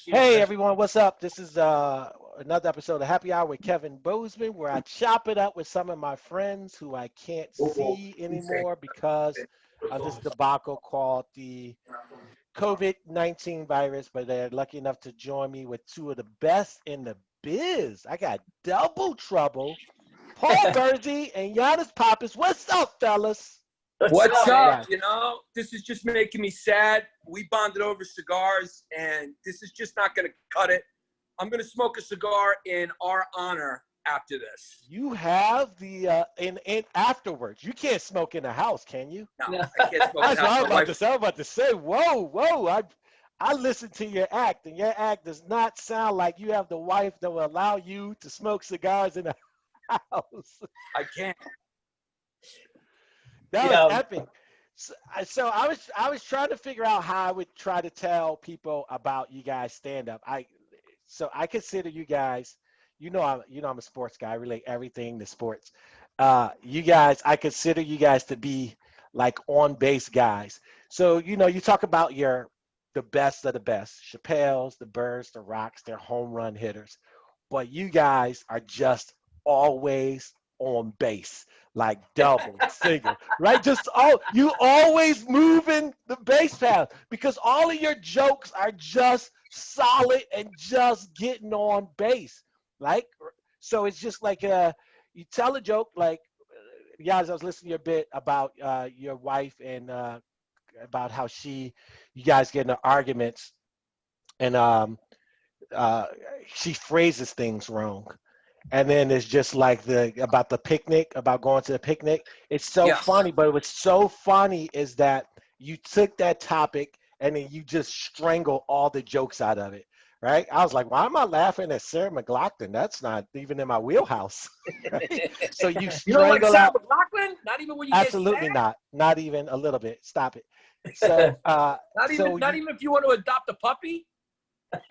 Hey everyone, what's up? This is another episode of Happy Hour with Kevin Bozeman, where I chop it up with some of my friends who I can't see anymore because of this debacle called the COVID-19 virus, but they're lucky enough to join me with two of the best in the biz. I got double trouble. Paul Virzi and Yannis Pappas. What's up, fellas? What's All up? right. You know, this is just making me sad. We bonded over cigars, and this is just not going to cut it. I'm going to smoke a cigar in our honor after this. You have the in afterwards. You can't smoke in the house, can you? No, I can't smoke. That's what I was My about wife- to say. I was about to say, whoa. I listened to your act, and your act does not sound like you have the wife that will allow you to smoke cigars in the house. I can't. That was epic. So I was trying to figure out how I would try to tell people about you guys stand up. I consider you guys, I'm a sports guy. I relate everything to sports. You guys, I consider you guys to be like on base guys. So you talk about the best of the best, Chappelle's, the Birds, the Rocks, they're home run hitters, but you guys are just always on base, like double, single, right? You always moving the base path because all of your jokes are just solid and just getting on base. Like, so it's just like you tell a joke like, I was listening to your bit about your wife and about how you guys get into arguments and she phrases things wrong. And then it's just like about the picnic, about going to the picnic. It's so funny, but what's so funny is that you took that topic and then you just strangle all the jokes out of it, right? I was like, why am I laughing at Sarah McLachlan? That's not even in my wheelhouse. Right? So you don't like strangle Sarah out. McLachlan? Not even when you Absolutely get sad? not even a little bit. Stop it. So Not even if you want to adopt a puppy?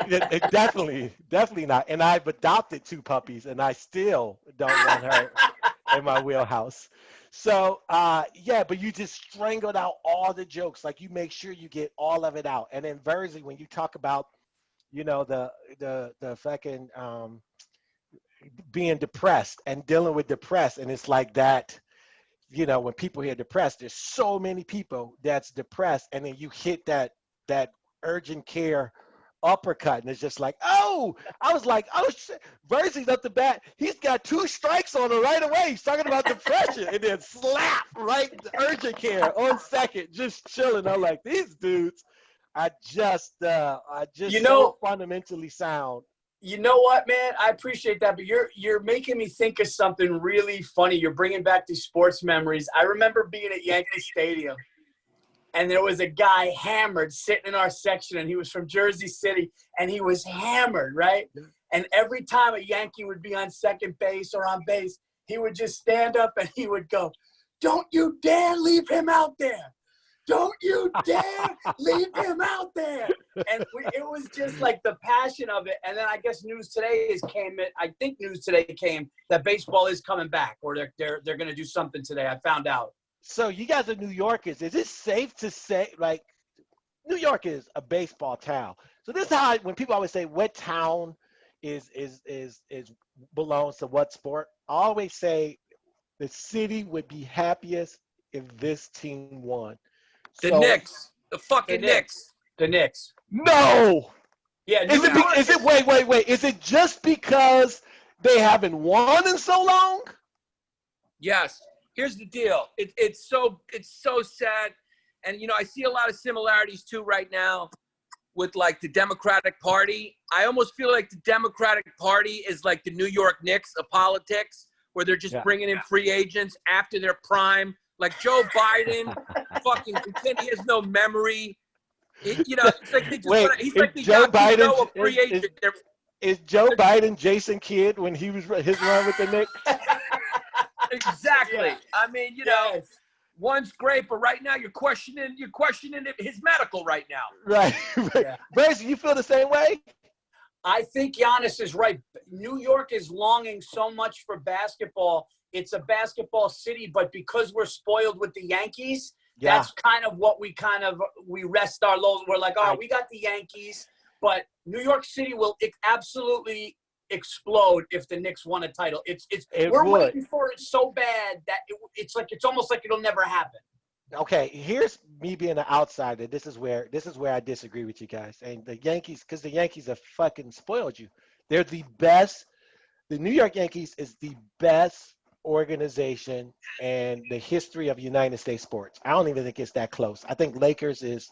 Definitely not. And I've adopted 2 puppies, and I still don't want her in my wheelhouse. So, but you just strangled out all the jokes. Like you make sure you get all of it out. And then Virzi, when you talk about, the fucking being depressed and dealing with depressed, and it's like that. When people hear depressed, there's so many people that's depressed, and then you hit that urgent care uppercut, and it's just like, I was like, shit. Virzi's up the bat. He's got 2 strikes on him right away. He's talking about depression, and then slap right urgent care on second, just chilling. I'm like, these dudes are just so fundamentally sound. You know what, man? I appreciate that, but you're making me think of something really funny. You're bringing back these sports memories. I remember being at Yankee Stadium, and there was a guy hammered sitting in our section, and he was from Jersey City, and he was hammered, right? And every time a Yankee would be on second base or on base, he would just stand up and he would go, "Don't you dare leave him out there. Don't you dare leave him out there." And it was just like the passion of it. And then I guess News Today came that baseball is coming back, or they're going to do something today. I found out. So you guys are New Yorkers. Is it safe to say, like, New York is a baseball town? So this is how when people always say what town is belongs to what sport, I always say the city would be happiest if this team won. The Knicks. The fucking Knicks. The Knicks. No. Yeah. Wait. Is it just because they haven't won in so long? Yes. Here's the deal. It's so sad. And, I see a lot of similarities, too, right now with, like, the Democratic Party. I almost feel like the Democratic Party is like the New York Knicks of politics, where they're just bringing in free agents after their prime. Like Joe Biden, fucking pretend he has no memory. It's like they just he's like the Joe Biden a free agent. Is Joe Biden Jason Kidd when he was his run with the Knicks? Exactly. Yeah. I mean, one's great, but right now you're questioning his medical right now. Right. Yeah. Virzi, you feel the same way? I think Yannis is right. New York is longing so much for basketball. It's a basketball city, but because we're spoiled with the Yankees, that's kind of what we rest our laurels. We're like, we got the Yankees, but New York City will absolutely explode if the Knicks won a title. We're waiting for it so bad that it's almost like it'll never happen. Okay, here's me being an outsider. This is where I disagree with you guys. And the Yankees, because the Yankees have fucking spoiled you. They're the best. The New York Yankees is the best organization in the history of United States sports. I don't even think it's that close. I think Lakers is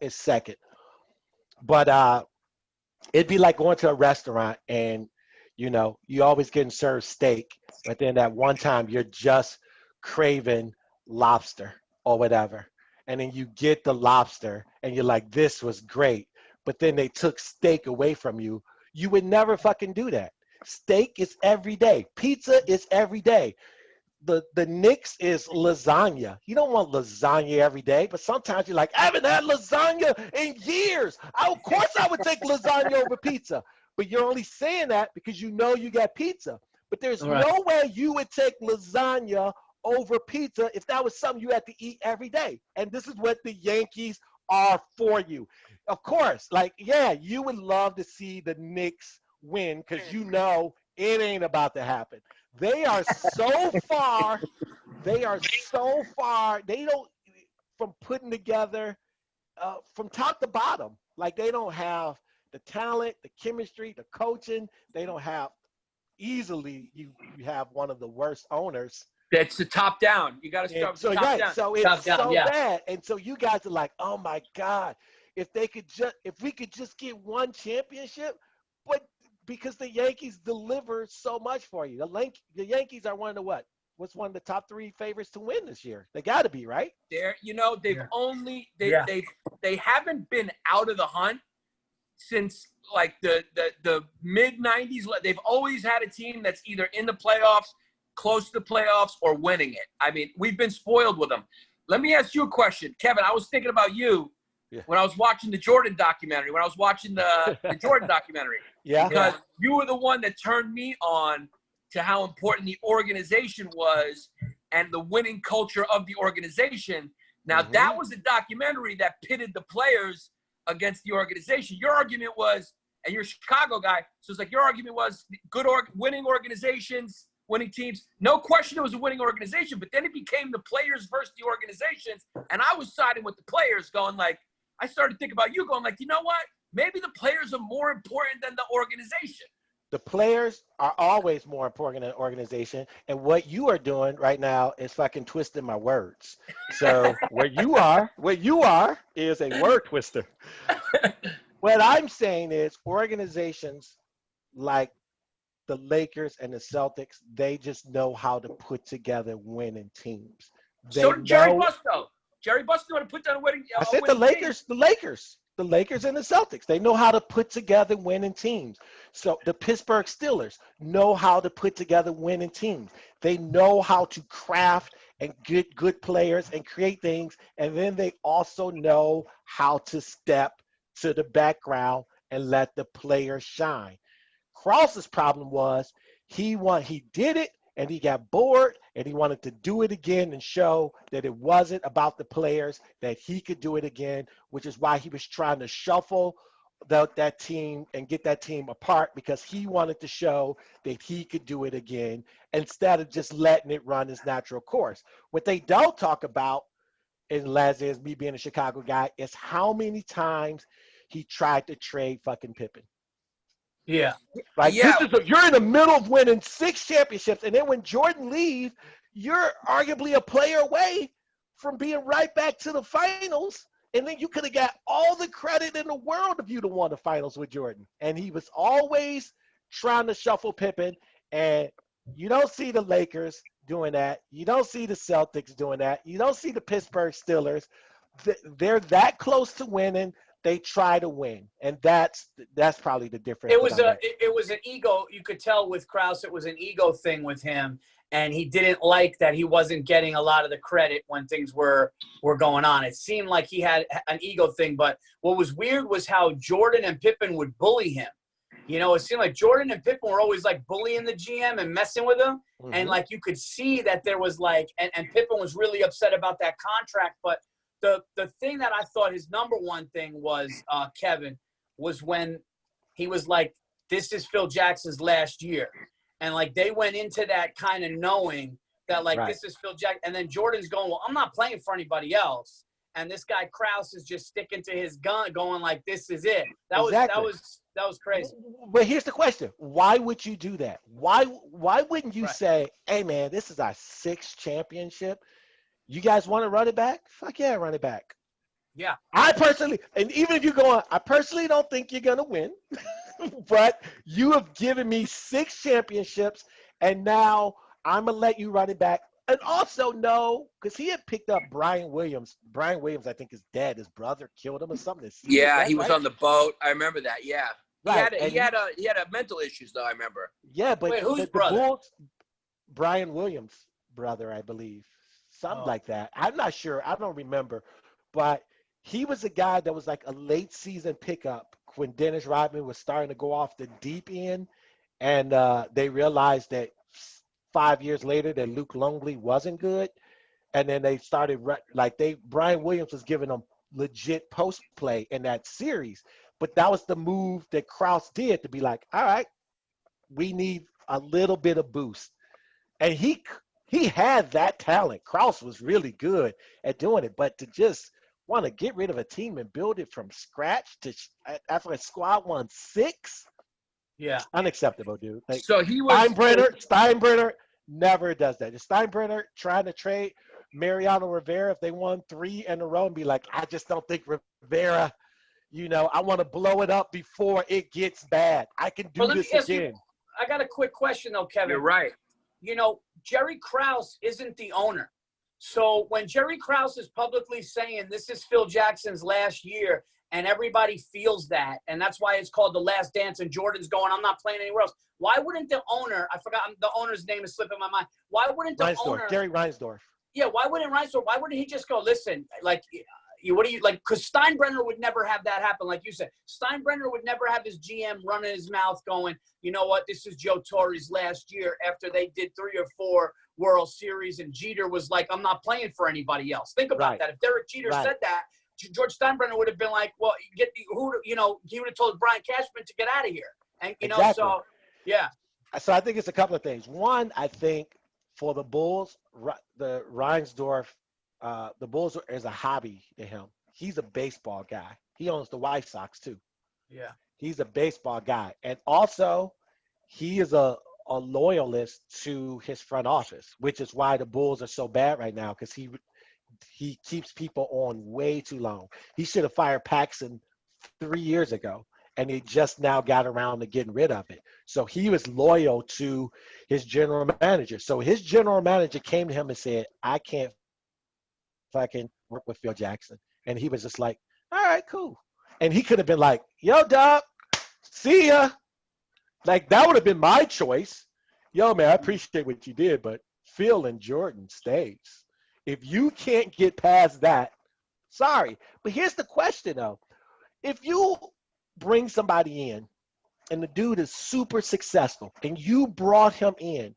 second. But it'd be like going to a restaurant and, you always getting served steak, but then at one time you're just craving lobster or whatever. And then you get the lobster and you're like, this was great. But then they took steak away from you. You would never fucking do that. Steak is every day. Pizza is every day. The Knicks is lasagna. You don't want lasagna every day, but sometimes you're like, I haven't had lasagna in years. Of course I would take lasagna over pizza. But you're only saying that because you know you got pizza. But there's no way you would take lasagna over pizza if that was something you had to eat every day. And this is what the Yankees are for you. Of course, you would love to see the Knicks win because it ain't about to happen. They are so far. They don't, from putting together from top to bottom. Like, they don't have the talent, the chemistry, the coaching. They don't have easily. You have one of the worst owners. That's the top down. You got to start with the top down. So it's bad. And so you guys are like, oh my God, if we could just get one championship, but because the Yankees deliver so much for you. The Yankees are one of the top 3 favorites to win this year. They got to be, right? They haven't been out of the hunt since like the mid 90s. They've always had a team that's either in the playoffs, close to the playoffs, or winning it. I mean, we've been spoiled with them. Let me ask you a question, Kevin. I was thinking about you when I was watching the Jordan documentary, the Jordan documentary. Yeah. Because you were the one that turned me on to how important the organization was and the winning culture of the organization. Now, that was a documentary that pitted the players against the organization. Your argument was, and you're a Chicago guy, so it's like your argument was winning organizations, winning teams. No question it was a winning organization, but then it became the players versus the organizations. And I was siding with the players going like, I started thinking about you going like, you know what? Maybe the players are more important than the organization. The players are always more important than the organization. And what you are doing right now is fucking twisting my words. So what you are is a word twister. What I'm saying is organizations like the Lakers and the Celtics, they just know how to put together winning teams. So did Jerry Busto. Jerry Busto knew how to put down a winning I said the Lakers. The Lakers and the Celtics, they know how to put together winning teams. So the Pittsburgh Steelers know how to put together winning teams. They know how to craft and get good players and create things. And then they also know how to step to the background and let the players shine. Cross's problem was he did it and he got bored and he wanted to do it again and show that it wasn't about the players, that he could do it again, which is why he was trying to shuffle that team and get that team apart, because he wanted to show that he could do it again instead of just letting it run its natural course. What they don't talk about, and Les is me being a Chicago guy, is how many times he tried to trade fucking Pippen. Yeah. You're in the middle of winning 6 championships, and then when Jordan leaves, you're arguably a player away from being right back to the finals, and then you could have got all the credit in the world if you'd have won the finals with Jordan. And he was always trying to shuffle Pippen, and you don't see the Lakers doing that. You don't see the Celtics doing that. You don't see the Pittsburgh Steelers. They're that close to winning. They try to win, and that's probably the difference. It was an ego. You could tell with Krause, it was an ego thing with him, and he didn't like that he wasn't getting a lot of the credit when things were going on. It seemed like he had an ego thing, but what was weird was how Jordan and Pippen would bully him. You know, it seemed like Jordan and Pippen were always like bullying the GM and messing with him, and like you could see that there was like, and Pippen was really upset about that contract, but. The thing that I thought his number one thing was, Kevin, was when he was like, this is Phil Jackson's last year. And, like, they went into that kind of knowing that, like, this is Phil Jackson. And then Jordan's going, well, I'm not playing for anybody else. And this guy Krause is just sticking to his gun, going like, this is it. That was crazy. But here's the question. Why would you do that? Why wouldn't you say, hey, man, this is our 6th championship. You guys want to run it back? Fuck yeah, run it back. Yeah. I personally, and even if you're going, I personally don't think you're going to win. But you have given me 6 championships, and now I'm going to let you run it back. And also, no, because he had picked up Brian Williams. Brian Williams, I think his dad, his brother, killed him or something. Yeah, he was on the boat. I remember that. Yeah, right. He had a mental issues though. I remember. Yeah, but wait, who's the brother? Bulls, Brian Williams' brother, I believe, something like that. I'm not sure. I don't remember, but he was a guy that was like a late season pickup when Dennis Rodman was starting to go off the deep end, and they realized that 5 years later that Luke Longley wasn't good, and then they started Brian Williams was giving them legit post play in that series, but that was the move that Krause did to be like, all right, we need a little bit of boost, and he had that talent. Krause was really good at doing it, but to just want to get rid of a team and build it from scratch after a squad won 6. Yeah. Unacceptable, dude. Like, so he was Steinbrenner never does that. Steinbrenner trying to trade Mariano Rivera if they won 3 in a row and be like, I just don't think Rivera, I want to blow it up before it gets bad. I can do this again. I got a quick question though, Kevin. You're right. Jerry Krause isn't the owner. So when Jerry Krause is publicly saying this is Phil Jackson's last year, and everybody feels that, and that's why it's called The Last Dance, and Jordan's going, I'm not playing anywhere else. Why wouldn't the owner, I forgot, the owner's name is slipping my mind. Why wouldn't the owner? Gary Reinsdorf. Yeah, why wouldn't he just go, listen, like, what do you, like, because Steinbrenner would never have that happen, like you said. Steinbrenner would never have his GM running his mouth going, you know what, this is Joe Torre's last year after they did 3 or 4 World Series, and Jeter was like, I'm not playing for anybody else. Think about that. If Derek Jeter said that, George Steinbrenner would have been like, well, he would have told Brian Cashman to get out of here. And, so, yeah. So I think it's a couple of things. One, I think for the Bulls, the Reinsdorf, the Bulls is a hobby to him. He's a baseball guy. He owns the White Sox too. Yeah. He's a baseball guy. And also, he is a loyalist to his front office, which is why the Bulls are so bad right now, because he keeps people on way too long. He should have fired Paxson 3 years ago, and he just now got around to getting rid of it. So he was loyal to his general manager. So his general manager came to him and said, I can't fucking work with Phil Jackson. And he was just like, all right, cool. And he could have been like, yo, Doc, see ya. Like, that would have been my choice. Yo, man, I appreciate what you did, but Phil and Jordan stays. If you can't get past that, sorry. But here's the question, though. If you bring somebody in and the dude is super successful and you brought him in,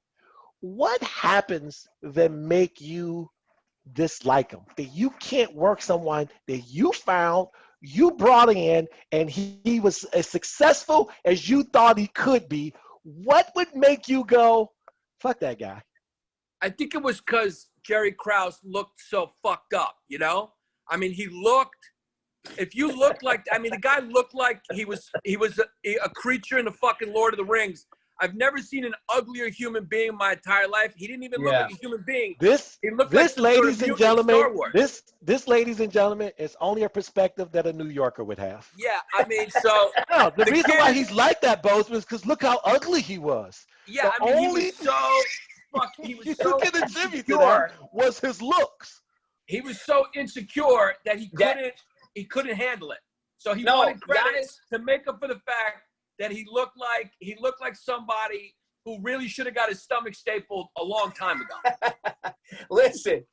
what happens that make you dislike him? That you can't work someone that you found, you brought in, and he was as successful as you thought he could be. What would make you go, fuck that guy? I think it was because Jerry Krause looked so fucked up, I mean, he looked, if you looked like, I mean, the guy looked like he was a creature in the fucking Lord of the Rings. I've never seen an uglier human being in my entire life. He didn't even look like a human being. This, ladies and gentlemen, this, ladies and gentlemen, is only a perspective that a New Yorker would have. Yeah, I mean, so no, the reason why he's like that, Bozeman, is because look how ugly he was. Yeah, I mean, he was so attribute to that was his looks. He was so insecure that he couldn't handle it. So he wanted credit to make up for the fact that he looked like somebody who really should have got his stomach stapled a long time ago. Listen,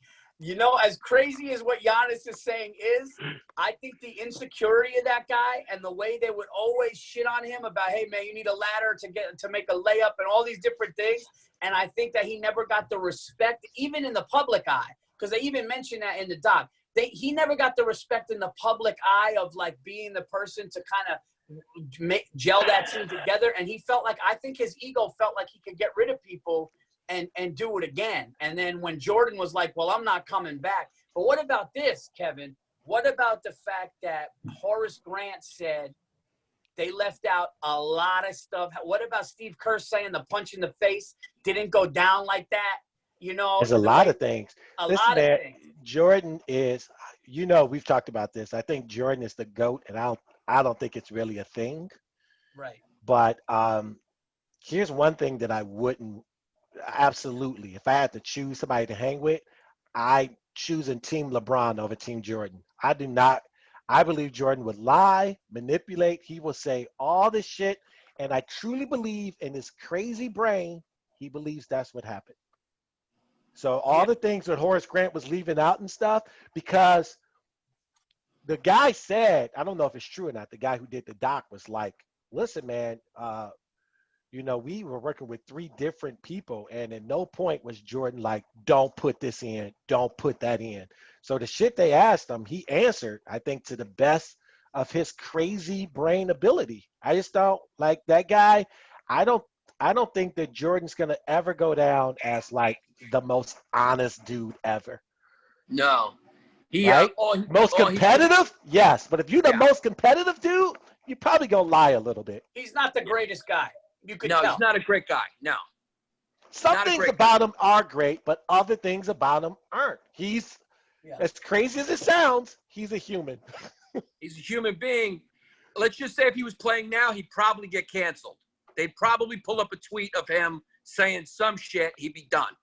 as crazy as what Yannis is saying is, I think the insecurity of that guy and the way they would always shit on him about, hey man, you need a ladder to make a layup and all these different things. And I think that he never got the respect, even in the public eye, because they even mentioned that in the doc. He never got the respect in the public eye of like being the person to kind of gel that team together. And he felt like, I think his ego felt like he could get rid of people and do it again. And then when Jordan was like, well, I'm not coming back. But what about this, Kevin? What about the fact that Horace Grant said they left out a lot of stuff? What about Steve Kerr saying the punch in the face didn't go down like that? You know, there's a lot of things. A Listen, lot man, of things. Jordan is, we've talked about this. I think Jordan is the GOAT, and I don't think it's really a thing. Right. But here's one thing that I wouldn't absolutely, if I had to choose somebody to hang with, I choosing Team LeBron over Team Jordan. I do not. I believe Jordan would lie, manipulate. He will say all this shit, and I truly believe in his crazy brain, he believes that's what happened. So all the things that Horace Grant was leaving out and stuff, because the guy said, I don't know if it's true or not, the guy who did the doc was like, listen, man, we were working with 3 different people, and at no point was Jordan like, don't put this in, don't put that in. So the shit they asked him, he answered, I think, to the best of his crazy brain ability. I just don't like that guy. I don't think that Jordan's gonna ever go down as like the most honest dude ever. No. Right? Most competitive? Yes. But if you're the most competitive dude, you're probably gonna lie a little bit. He's not the greatest guy. You could tell. No, he's not a great guy. No. Some things about him are great, but other things about him aren't. He's as crazy as it sounds, he's a human. He's a human being. Let's just say if he was playing now, he'd probably get canceled. They'd probably pull up a tweet of him saying some shit. He'd be done.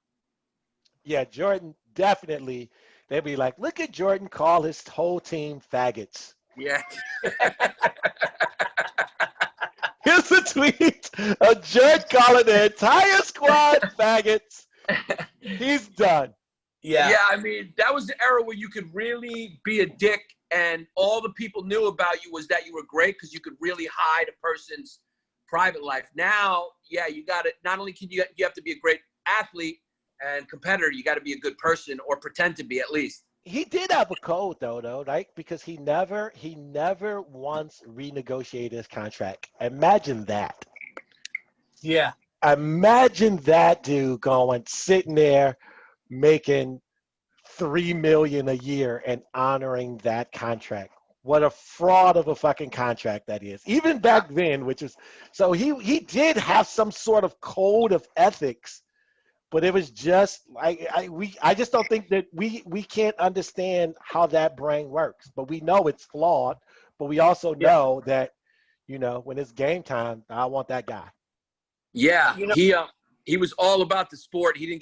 Yeah, Jordan definitely. They'd be like, look at Jordan call his whole team faggots. Yeah. Here's a tweet of Jordan calling the entire squad faggots. He's done. Yeah. Yeah, I mean, that was the era where you could really be a dick and all the people knew about you was that you were great because you could really hide a person's private life. Now, you got to, not only can you have to be a great athlete and competitor, you got to be a good person or pretend to be at least. He did have a code though, right? Because he never once renegotiated his contract. Imagine that. Yeah. Imagine that dude sitting there making $3 million a year and honoring that contract. What a fraud of a fucking contract that is. Even back then, so he did have some sort of code of ethics, but it was just I just don't think that we can't understand how that brain works. But we know it's flawed, but we also know that, when it's game time, I want that guy. Yeah, he was all about the sport. He didn't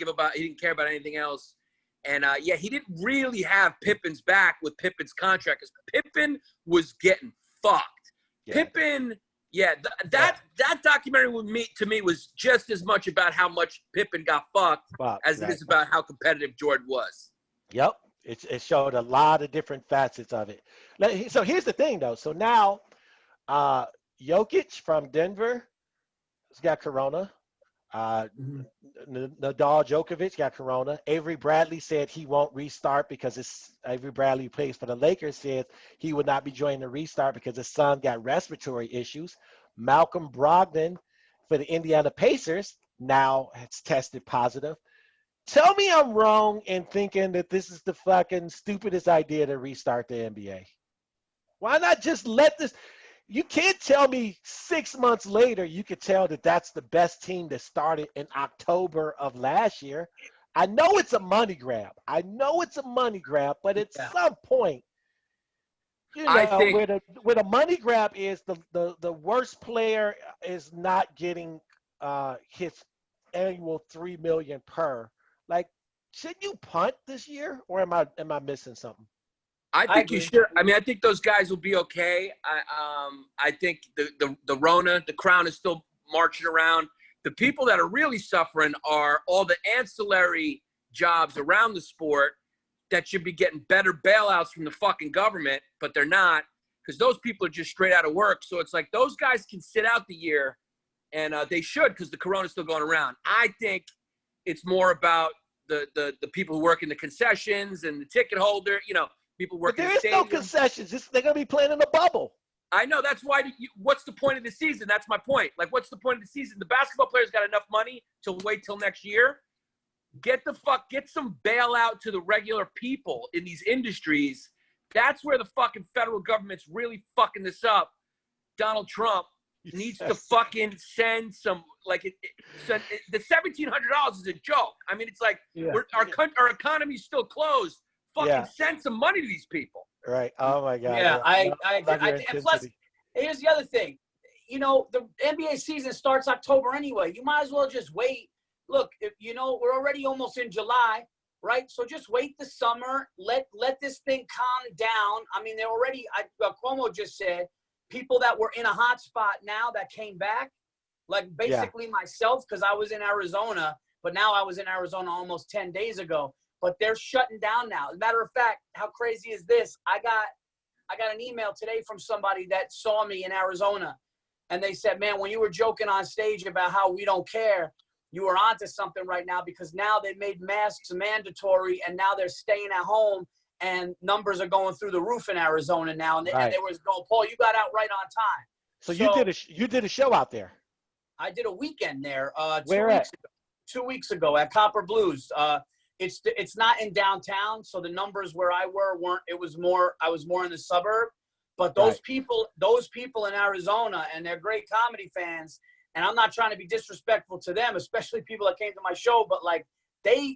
care about anything else. And, he didn't really have Pippen's back with Pippen's contract because Pippen was getting fucked. Yeah. Pippen, that documentary to me was just as much about how much Pippen got fucked as it is about how competitive Jordan was. Yep. It showed a lot of different facets of it. So here's the thing, though. So now Jokic from Denver has got corona. Nadal Djokovic got corona. Avery Bradley said he won't restart because Avery Bradley, who plays for the Lakers, said he would not be joining the restart because his son got respiratory issues. Malcolm Brogdon for the Indiana Pacers now has tested positive. Tell me I'm wrong in thinking that this is the fucking stupidest idea to restart the NBA. Why not just let this? You can't tell me 6 months later you could tell that that's the best team that started in October of last year. I know it's a money grab. But at some point, I think where the money grab is, the worst player is not getting his annual $3 million per. Like, should you punt this year, or am I missing something? I think you should. I mean, I think those guys will be okay. I think the Rona, the crown is still marching around. The people that are really suffering are all the ancillary jobs around the sport that should be getting better bailouts from the fucking government, but they're not because those people are just straight out of work. So it's like those guys can sit out the year, and they should because the corona is still going around. I think it's more about the people who work in the concessions and the ticket holder, people working. But there is no concessions. They're going to be playing in a bubble. I know. That's why. What's the point of the season? That's my point. Like, what's the point of the season? The basketball players got enough money to wait till next year. Get some bailout to the regular people in these industries. That's where the fucking federal government's really fucking this up. Donald Trump needs to fucking send some, like, the $1,700 is a joke. I mean, it's like our economy's still closed. Fucking send some money to these people. Right. Oh my God. Yeah, and plus, here's the other thing. You know, the NBA season starts October anyway. You might as well just wait. Look, we're already almost in July, right? So just wait the summer. Let this thing calm down. I mean, they're already. Cuomo just said people that were in a hot spot now that came back, like basically myself, because I was in Arizona, but now I was in Arizona almost 10 days ago. But they're shutting down now. As a matter of fact, how crazy is this? I got an email today from somebody that saw me in Arizona, and they said, "Man, when you were joking on stage about how we don't care, you were onto something right now, because now they made masks mandatory, and now they're staying at home, and numbers are going through the roof in Arizona now." And they was going, "Paul, you got out right on time." So you did a show out there. I did a weekend there. Where at? 2 weeks ago at Copper Blues. It's not in downtown, so the numbers where I weren't. I was more in the suburb, but those people in Arizona, and they're great comedy fans. And I'm not trying to be disrespectful to them, especially people that came to my show, but like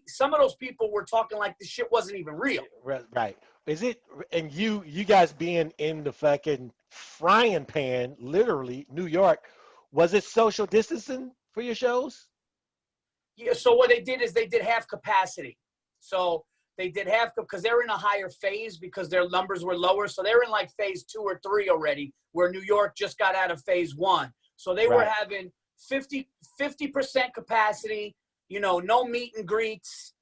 some of those people were talking like this shit wasn't even real. Right. Is it? And you guys being in the fucking frying pan, literally, New York, was it social distancing for your shows? Yeah, so what they did is they did half capacity. So they did half, because they're in a higher phase because their numbers were lower. So they're in like phase 2 or 3 already, where New York just got out of phase 1. So they were having 50% capacity, no meet and greets,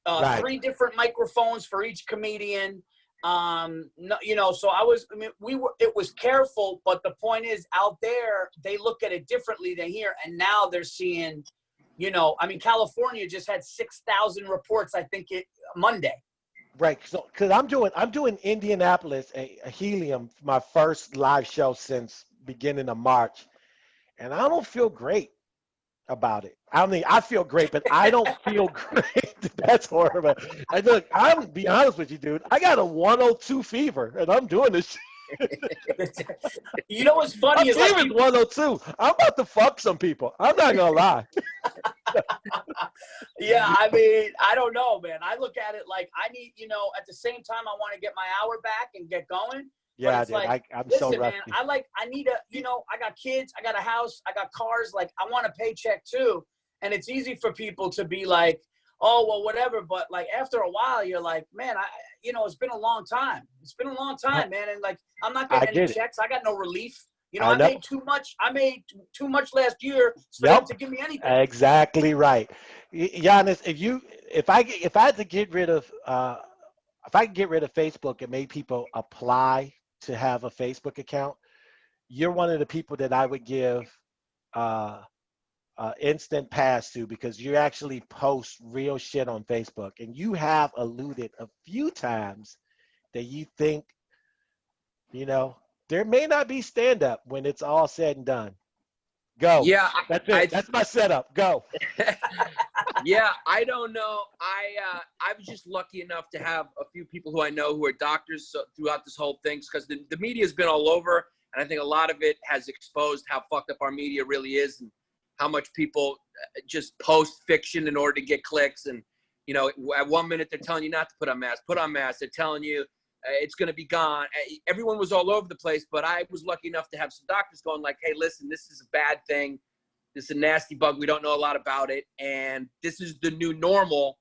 3 different microphones for each comedian. So it was careful, but the point is, out there, they look at it differently than here. And now they're seeing, California just had 6,000 reports, I think, Monday. Right. So, because I'm doing Indianapolis, a Helium, my first live show since beginning of March, and I don't feel great about it. I mean, I feel great, but I don't feel great. That's horrible. I'm be honest with you, dude. I got a 102 fever, and I'm doing this shit. You know what's funny is like 102. I'm about to fuck some people. I'm not gonna lie. Yeah, I mean, I don't know, man. I look at it like I need, at the same time, I want to get my hour back and get going. Yeah, dude. Like, I'm listen, so rusty. man, I need I got kids, I got a house, I got cars. Like, I want a paycheck too. And it's easy for people to be like, oh, well, whatever. But like, after a while, you're like, man, it's been a long time. It's been a long time, man. And like, I'm not getting any checks. I got no relief. I made too much. I made too much last year for them to give me anything. Exactly right. Yannis, if I had to get rid of Facebook and make people apply to have a Facebook account, you're one of the people that I would give instant pass to, because you actually post real shit on Facebook, and you have alluded a few times that you think, there may not be stand-up when it's all said and done. Go. Yeah, that's it. That's my setup. Go. Yeah, I don't know. I was just lucky enough to have a few people who I know who are doctors throughout this whole thing, because the media has been all over, and I think a lot of it has exposed how fucked up our media really is, and how much people just post fiction in order to get clicks. And, at 1 minute they're telling you not to put on masks. They're telling you it's going to be gone. Everyone was all over the place, but I was lucky enough to have some doctors going like, hey, listen, this is a bad thing. This is a nasty bug. We don't know a lot about it. And this is the new normal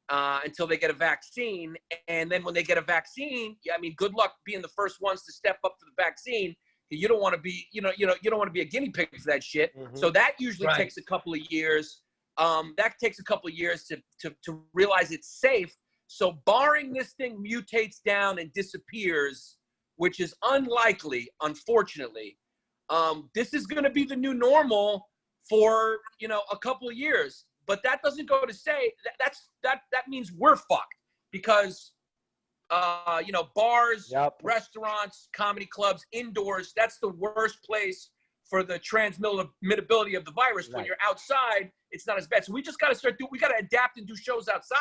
until they get a vaccine. And then when they get a vaccine, good luck being the first ones to step up for the vaccine. You don't want to be, you don't want to be a guinea pig for that shit. Mm-hmm. So that usually takes a couple of years. That takes a couple of years to realize it's safe. So barring this thing mutates down and disappears, which is unlikely, unfortunately, this is going to be the new normal for, a couple of years. But that doesn't go to say that means we're fucked, because bars, Yep. restaurants, comedy clubs, indoors. That's the worst place for the transmittability of the virus. Right. When you're outside, it's not as bad. So we just got to we got to adapt and do shows outside.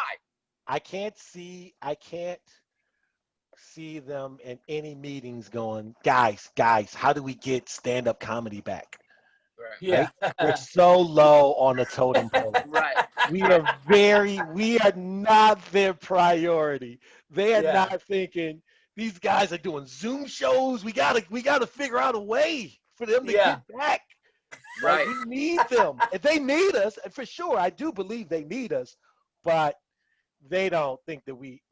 I can't see them in any meetings going, guys, how do we get stand-up comedy back? Right. Yeah. Right? We're so low on the totem pole. Right. We are not their priority. They are not thinking these guys are doing Zoom shows. We gotta figure out a way for them to get back. Right. We need them. If they need us, and for sure, I do believe they need us, but they don't think that we,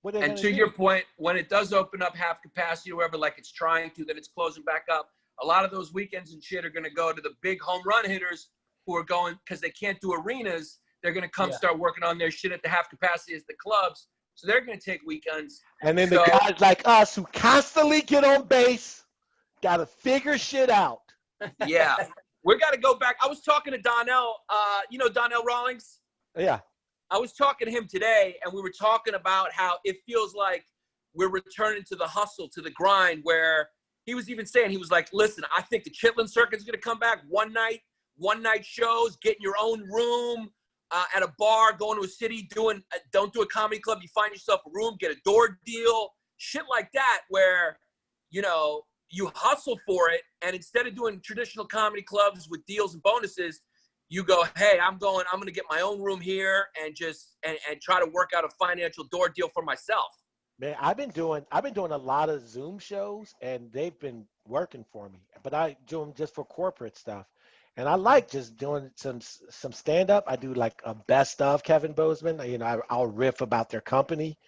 what are they And gonna to do? your point, when it does open up half capacity or whatever, like it's trying to, then it's closing back up. A lot of those weekends and shit are going to go to the big home run hitters who are going because they can't do arenas. They're going to come start working on their shit at the half capacity as the clubs. So they're going to take weekends. And then the guys like us who constantly get on base got to figure shit out. Yeah. We got to go back. I was talking to Donnell, Donnell Rawlings? Yeah. I was talking to him today, and we were talking about how it feels like we're returning to the hustle, to the grind, where he was even saying, he was like, listen, I think the Chitlin circuit is going to come back. One night shows, get in your own room at a bar, going to a city, don't do a comedy club. You find yourself a room, get a door deal, shit like that, where, you hustle for it. And instead of doing traditional comedy clubs with deals and bonuses, you go, hey, I'm going to get my own room here and just and try to work out a financial door deal for myself. Man, I've been doing a lot of Zoom shows, and they've been working for me. But I do them just for corporate stuff, and I like just doing some stand up. I do like a best of Kevin Bozeman. I'll riff about their company,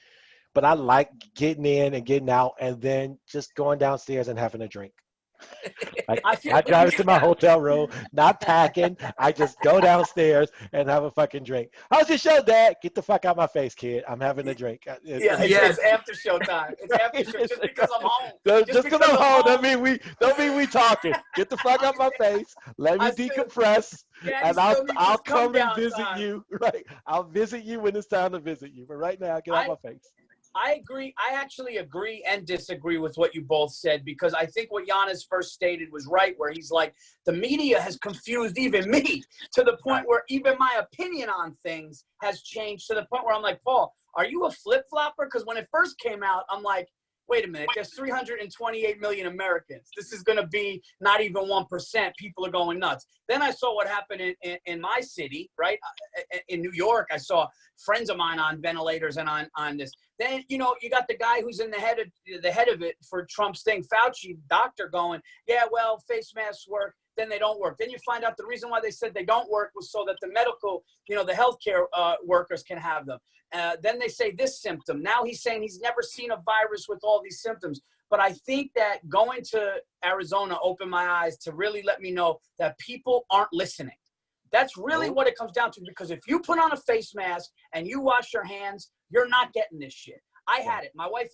but I like getting in and getting out, and then just going downstairs and having a drink. I drive to my hotel room, not packing. I just go downstairs and have a fucking drink. How's your show, Dad? Get the fuck out my face, kid. I'm having a drink. It's after show time. It's after show just because I'm home. Just because I'm home, don't mean we talking. Get the fuck out my face. Let me decompress, and I'll come and visit you. Right, I'll visit you when it's time to visit you. But right now, get out my face. I agree. I actually agree and disagree with what you both said, because I think what Yannis first stated was right, where he's like, the media has confused even me to the point where even my opinion on things has changed to the point where I'm like, Paul, are you a flip-flopper? Because when it first came out, I'm like, wait a minute, there's 328 million Americans. This is going to be not even 1%. People are going nuts. Then I saw what happened in my city, right? In New York, I saw friends of mine on ventilators and on this. Then, you got the guy who's in the head of it for Trump's thing, Fauci, doctor, going, yeah, well, face masks work. Then they don't work. Then you find out the reason why they said they don't work was so that the medical, the healthcare workers can have them. Then they say this symptom. Now he's saying he's never seen a virus with all these symptoms. But I think that going to Arizona opened my eyes to really let me know that people aren't listening. That's really what it comes down to, because if you put on a face mask and you wash your hands, you're not getting this shit. I had it. My wife,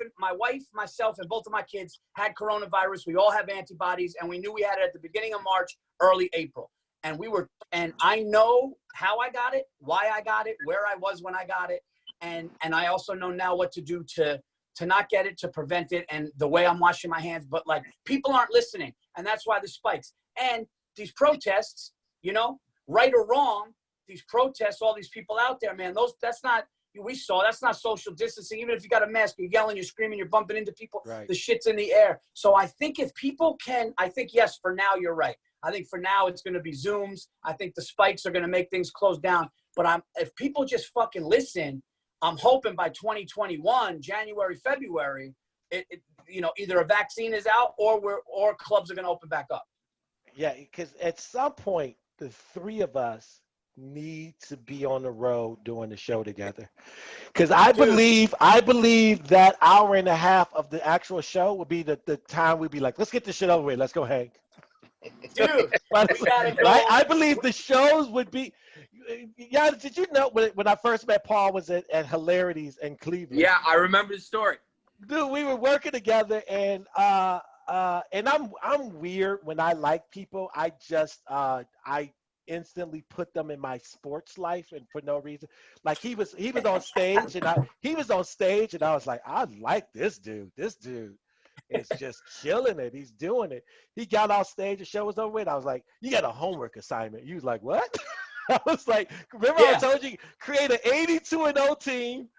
myself, and both of my kids had coronavirus. We all have antibodies, and we knew we had it at the beginning of March, early April. And I know how I got it, why I got it, where I was when I got it. And I also know now what to do to not get it, to prevent it, and the way I'm washing my hands. But people aren't listening, and that's why the spikes. And these protests, right or wrong, these protests, all these people out there, man, that's not social distancing. Even if you got a mask, you're yelling, you're screaming, you're bumping into people, right. The shit's in the air. So I think if people yes, for now, you're right. I think for now it's going to be Zooms. I think the spikes are going to make things close down. But if people just fucking listen, I'm hoping by 2021, January, February, either a vaccine is out or clubs are going to open back up. Yeah, because at some point, the three of us need to be on the road doing the show together. Because I believe that hour and a half of the actual show would be the time we'd be like, let's get this shit over with. Let's go hang. Dude, right? I believe the shows would be. Yeah, did you know when I first met Paul was at Hilarities in Cleveland? Yeah, I remember the story. Dude, we were working together, and I'm weird when I like people. I just I instantly put them in my sports life and for no reason. Like he was on stage and I was like, I like this dude. This dude is just killing it. He's doing it. He got off stage, the show was over with. I was like, you got a homework assignment. You was like, what? I was like, remember I Yeah. told you create an 82-0 team.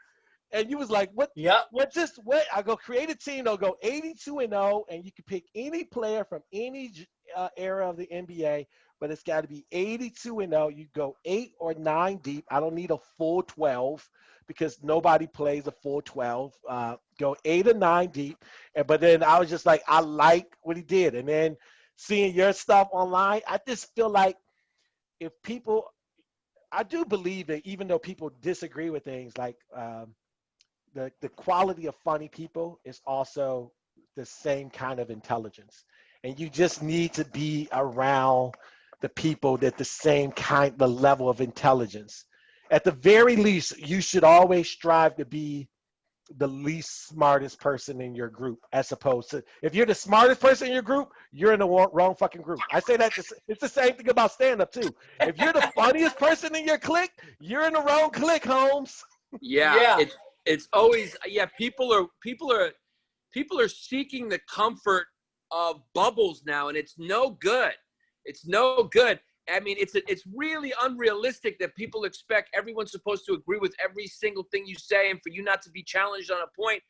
And you was like, what? Yep. What? I go create a team. They'll go 82-0, and you can pick any player from any era of the NBA, but it's got to be 82-0. You go 8 or 9 deep. I don't need a full 12 because nobody plays a full 12. Go 8 or 9 deep. But then I was just like, I like what he did. And then seeing your stuff online, I just feel like if people, I do believe that even though people disagree with things like the quality of funny people is also the same kind of intelligence. And you just need to be around the people that the level of intelligence. At the very least, you should always strive to be the least smartest person in your group, as opposed to if you're the smartest person in your group, you're in the wrong fucking group. I say that it's the same thing about stand-up too. If you're the funniest person in your clique, you're in the wrong clique, Holmes. Yeah. It's always, people are seeking the comfort of bubbles now, and it's no good. It's no good. I mean, it's really unrealistic that people expect everyone's supposed to agree with every single thing you say, and for you not to be challenged on a point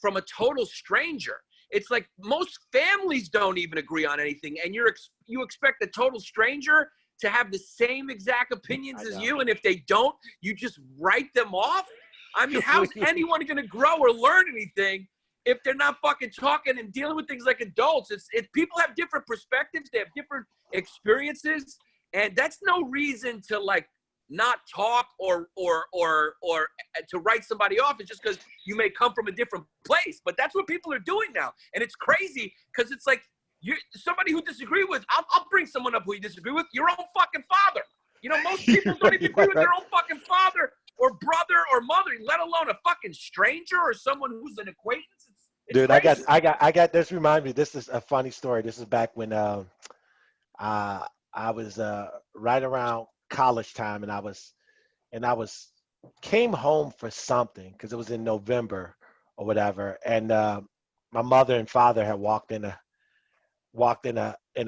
from a total stranger. It's like most families don't even agree on anything, and you expect a total stranger to have the same exact opinions as you, and if they don't, you just write them off. I mean, how's anyone going to grow or learn anything if they're not fucking talking and dealing with things like adults? It's people have different perspectives, they have different experiences, and that's no reason to like not talk or to write somebody off. It's just because you may come from a different place. But that's what people are doing now, and it's crazy because it's like you're somebody who disagree with. I'll bring someone up who you disagree with. Your own fucking father. You know, most people don't even agree with their own fucking father or brother or mother, let alone a fucking stranger or someone who's an acquaintance. It's Dude, crazy. I got this. Remind me, this is a funny story. This is back when I was right around college time, and I was came home for something because it was in November or whatever, and my mother and father had walked in a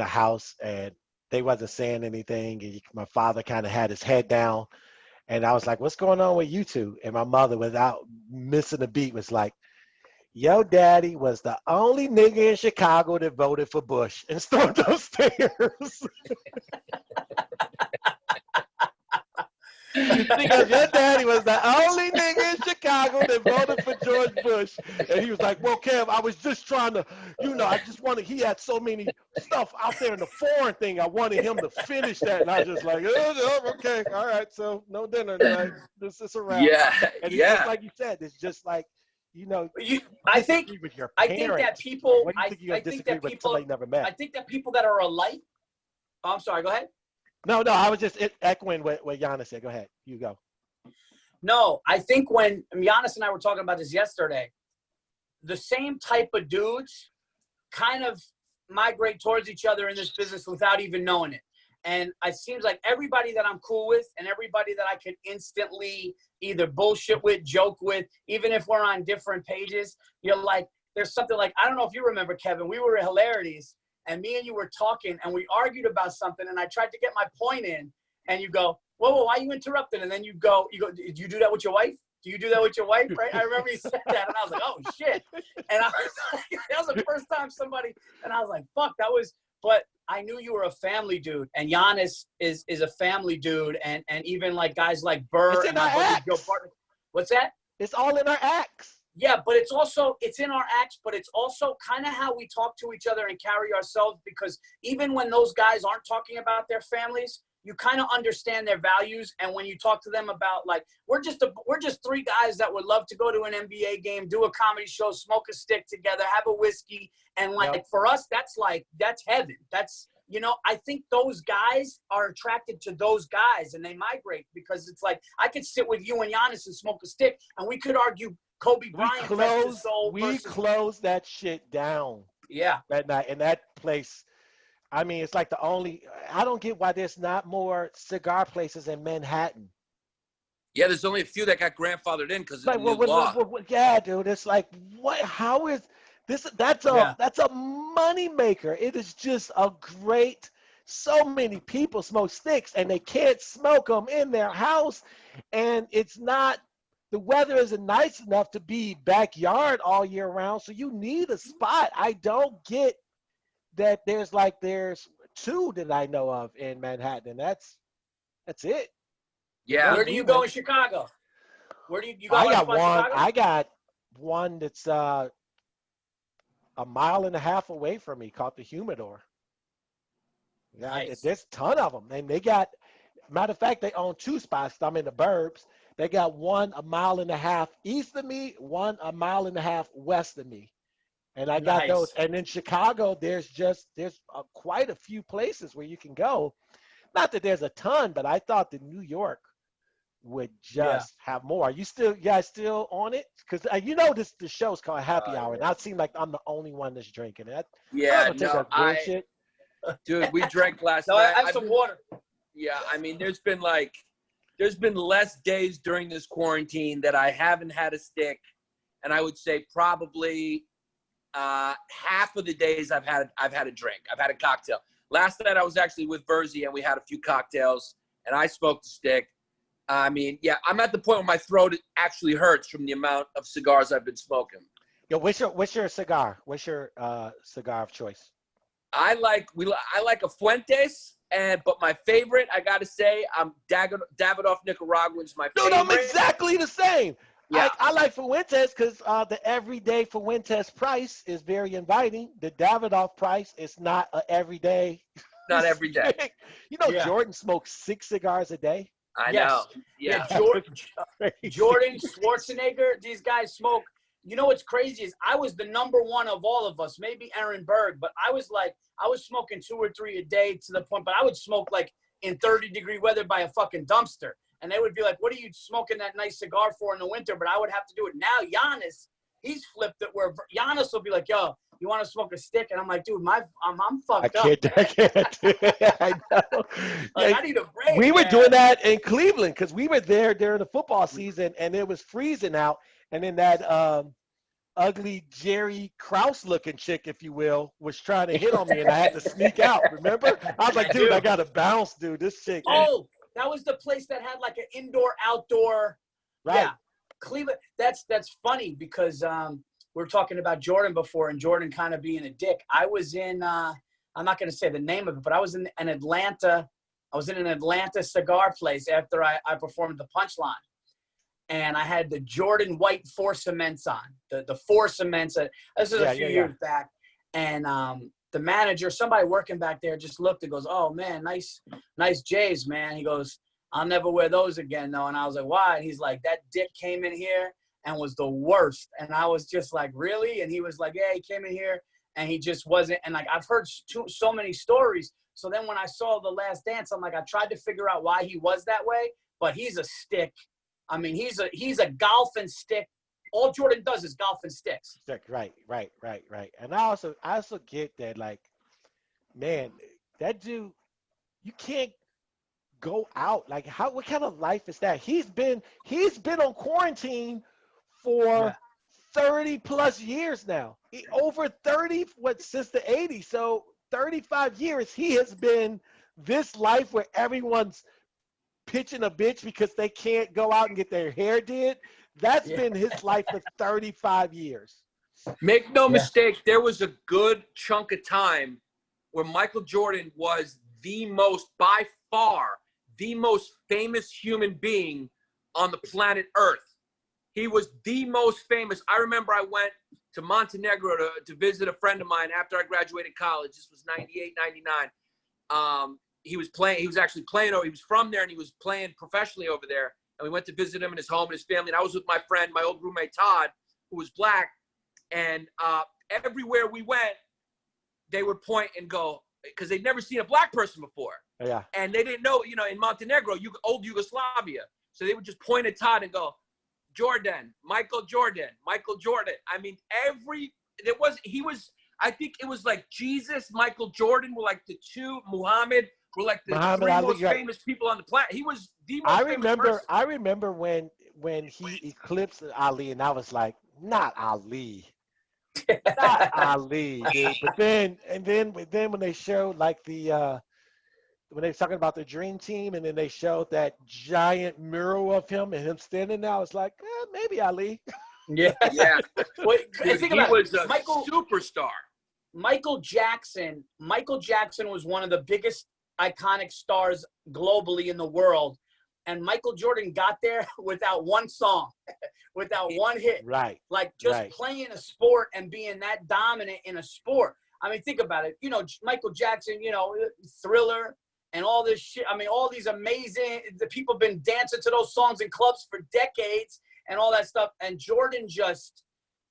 house, and they wasn't saying anything, and my father kind of had his head down. And I was like, what's going on with you two? And my mother, without missing a beat, was like, yo, daddy was the only nigga in Chicago that voted for Bush, and stormed upstairs. Because your daddy was the only nigga in Chicago that voted for George Bush. And he was like, well, Kev, I was just trying to, he had so many stuff out there in the foreign thing. I wanted him to finish that. And I was just like, okay, all right. So no dinner tonight. This is a wrap. Yeah, and it's just like you said, it's just like, I think with your I parents. think that people What do you think you're I gonna think disagree that with people somebody you never met? I think that people that are alike. Oh, I'm sorry, go ahead. No, I was just echoing what Yannis said. Go ahead. You go. No, I think when Giannis and I were talking about this yesterday, the same type of dudes kind of migrate towards each other in this business without even knowing it. And it seems like everybody that I'm cool with and everybody that I can instantly either bullshit with, joke with, even if we're on different pages, you're like, there's something like, I don't know if you remember, Kevin, we were at Hilarities and me and you were talking and we argued about something and I tried to get my point in and you go, whoa, why are you interrupting? And then you go, did you do that with your wife? Do you do that with your wife? Right? I remember you said that and I was like, oh shit. And I was like, that was the first time somebody, and I was like, fuck, but I knew you were a family dude, and Giannis is a family dude, and even like guys like Burr and my buddy Joe Barton. What's that? It's all in our acts. Yeah, but it's in our acts, but it's also kind of how we talk to each other and carry ourselves, because even when those guys aren't talking about their families, you kind of understand their values. And when you talk to them about like, we're just three guys that would love to go to an NBA game, do a comedy show, smoke a stick together, have a whiskey. And like, for us, that's heaven. That's, I think those guys are attracted to those guys and they migrate because it's like, I could sit with you and Giannis and smoke a stick and we could argue Kobe Bryant. We closed that shit down. Yeah. That night. And that place, I mean, it's like the only. I don't get why there's not more cigar places in Manhattan. Yeah, there's only a few that got grandfathered in because of the Like, new law. yeah, dude. It's like, what? How is this? That's a Yeah. money maker. It is just a great. So many people smoke sticks and they can't smoke them in their house, and it's not. The weather isn't nice enough to be backyard all year round, so you need a spot. I don't get that. There's two that I know of in Manhattan, and that's it. The Yeah. ones Where do we you go went. in Chicago? Where do you got I a lot of got spots in one. Chicago? I got one that's a mile and a half away from me called the Humidor. Yeah, Nice. there's a ton of them, and they got. Matter of fact, they own two spots. I'm in the burbs. They got one a mile and a half east of me, one a mile and a half west of me, and I got those. Nice. And in Chicago, there's quite a few places where you can go. Not that there's a ton, but I thought that New York would Yeah. just have more. You guys still on it? Because this the show's called Happy Hour, and Yeah. I seem like I'm the only one that's drinking it. I Yeah, don't think no, that's bullshit. dude, we drank last No, I night. have some water. Yeah, I mean, there's been less days during this quarantine that I haven't had a stick, and I would say probably half of the days I've had a drink. I've had a cocktail. Last night I was actually with Virzi, and we had a few cocktails, and I smoked a stick. I mean, yeah, I'm at the point where my throat actually hurts from the amount of cigars I've been smoking. Yo, what's your cigar? What's your cigar of choice? I like a Fuentes, but my favorite, I gotta say, Davidoff Nicaraguan's my Dude, favorite. I'm exactly the same. Yeah. I like Fuentes because the everyday Fuentes price is very inviting. The Davidoff price is not an everyday. Not every day. Yeah. Jordan smokes 6 cigars a day. I Yes. know. Yeah. Jordan, Schwarzenegger, these guys smoke. You know what's crazy is I was the number one of all of us, maybe Aaron Berg, but I was smoking 2 or 3 a day to the point, but I would smoke like in 30-degree weather by a fucking dumpster. And they would be like, what are you smoking that nice cigar for in the winter? But I would have to do it. Now Yannis, he's flipped it where Yannis will be like, yo, you want to smoke a stick? And I'm like, dude, I'm fucked up. I can't do it. I know. Like, I need a break. We were man. doing that in Cleveland because we were there during the football season and it was freezing out. And then that ugly Jerry Krause looking chick, if you will, was trying to hit on me and I had to sneak out. Remember? I was like, dude, I got to bounce, dude. This chick. Oh, that was the place that had like an indoor-outdoor. Right. Yeah, Cleveland. That's funny because we were talking about Jordan before and Jordan kind of being a dick. I was in, I'm not going to say the name of it, but I was in an Atlanta. I was in an Atlanta cigar place after I performed the Punchline. And I had the Jordan White Four Cements on, the Four Cements. This is a few years back. And the manager, somebody working back there just looked and goes, oh, man, nice J's, man. He goes, I'll never wear those again, though. And I was like, why? And he's like, that dick came in here and was the worst. And I was just like, really? And he was like, yeah, he came in here and he just wasn't. And like, I've heard so many stories. So then when I saw The Last Dance, I'm like, I tried to figure out why he was that way, but he's a stick. I mean, he's a golfing stick. All Jordan does is golf and sticks. Right. And I also get that, like, man, that dude, you can't go out. Like, what kind of life is that? He's been on quarantine for 30 plus years now. Over 30, since the 80s. So 35 years, he has been this life where everyone's pitching a bitch because they can't go out and get their hair did. That's been his life for 35 years. Make no mistake, there was a good chunk of time where Michael Jordan was by far, the most famous human being on the planet Earth. He was the most famous. I remember I went to Montenegro to visit a friend of mine after I graduated college. This was 98, 99. He was actually playing, he was from there and he was playing professionally over there. And we went to visit him in his home and his family. And I was with my friend, my old roommate, Todd, who was black. And everywhere we went, they would point and go, because they'd never seen a black person before. Yeah. And they didn't know, in Montenegro, old Yugoslavia. So they would just point at Todd and go, Jordan, Michael Jordan. I mean, I think it was like Jesus, Michael Jordan were like the two, Muhammad were like the Muhammad three Ali, most right. famous people on the planet. He was the most famous person. I remember when he eclipsed Ali, and I was like, not Ali. Not Ali, dude. But then when they showed like when they were talking about the Dream Team, and then they showed that giant mural of him and him standing there, I was like, maybe Ali. Yeah. Yeah. Wait, Dude, think he about was it. a superstar. Michael Jackson was one of the biggest iconic stars globally in the world. And Michael Jordan got there without one song, without one hit. Right. Like just playing a sport and being that dominant in a sport. I mean, think about it. You know, Michael Jackson, you know, Thriller and all this shit. I mean, all these amazing, the people have been dancing to those songs in clubs for decades and all that stuff. And Jordan just,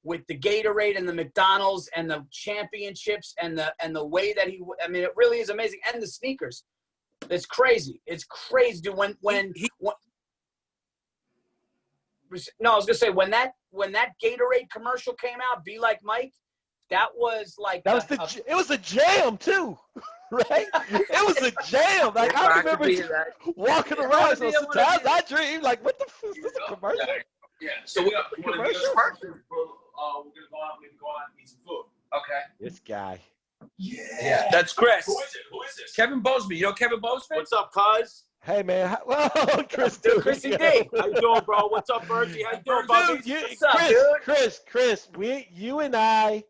with the Gatorade and the McDonald's and the championships and the way that I mean, it really is amazing. And the sneakers. It's crazy. It's crazy, dude. I was gonna say when that Gatorade commercial came out, Be Like Mike, that was like it was a jam too, right? It was a jam. Like I remember walking around. So sometimes I dream like, what the fuck is this a commercial? Yeah. So we want to get us first. We're gonna go out and eat some food. Okay. This guy. Yeah. That's Chris. Who is this? Kevin Bozeman. You know Kevin Bozeman? What's up, cuz? Hey man, well, Chris, Chrissy D. How you doing, bro? What's up, Virzi? How you doing, buddy? What's up, dude? Chris, you and I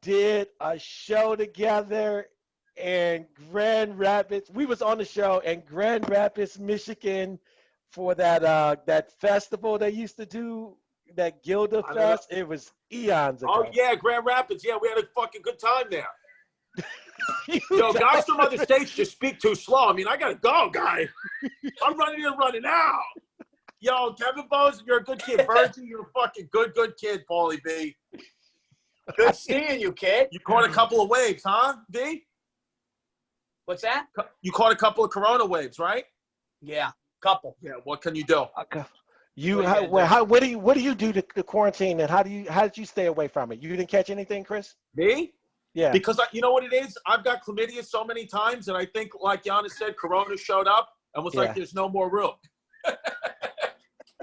did a show together in Grand Rapids. We was on the show in Grand Rapids, Michigan, for that festival they used to do, that Gilda Fest. It was eons ago. Oh yeah, Grand Rapids. Yeah, we had a fucking good time there. Yo, guys from other states just speak too slow. I mean, I gotta go, guy. I'm running out. Yo, Kevin Bozeman, you're a good kid. Virzi, you're a fucking good kid, Paulie B. Good seeing you, kid. You caught a couple of waves, huh, V? What's that? You caught a couple of Corona waves, right? Yeah, couple. Yeah. What can you do? Okay. What do you do to quarantine, and how did you stay away from it? You didn't catch anything, Chris? Me? Yeah. Because you know what it is? I've got chlamydia so many times, and I think, like Yannis said, Corona showed up and was like, "There's no more room."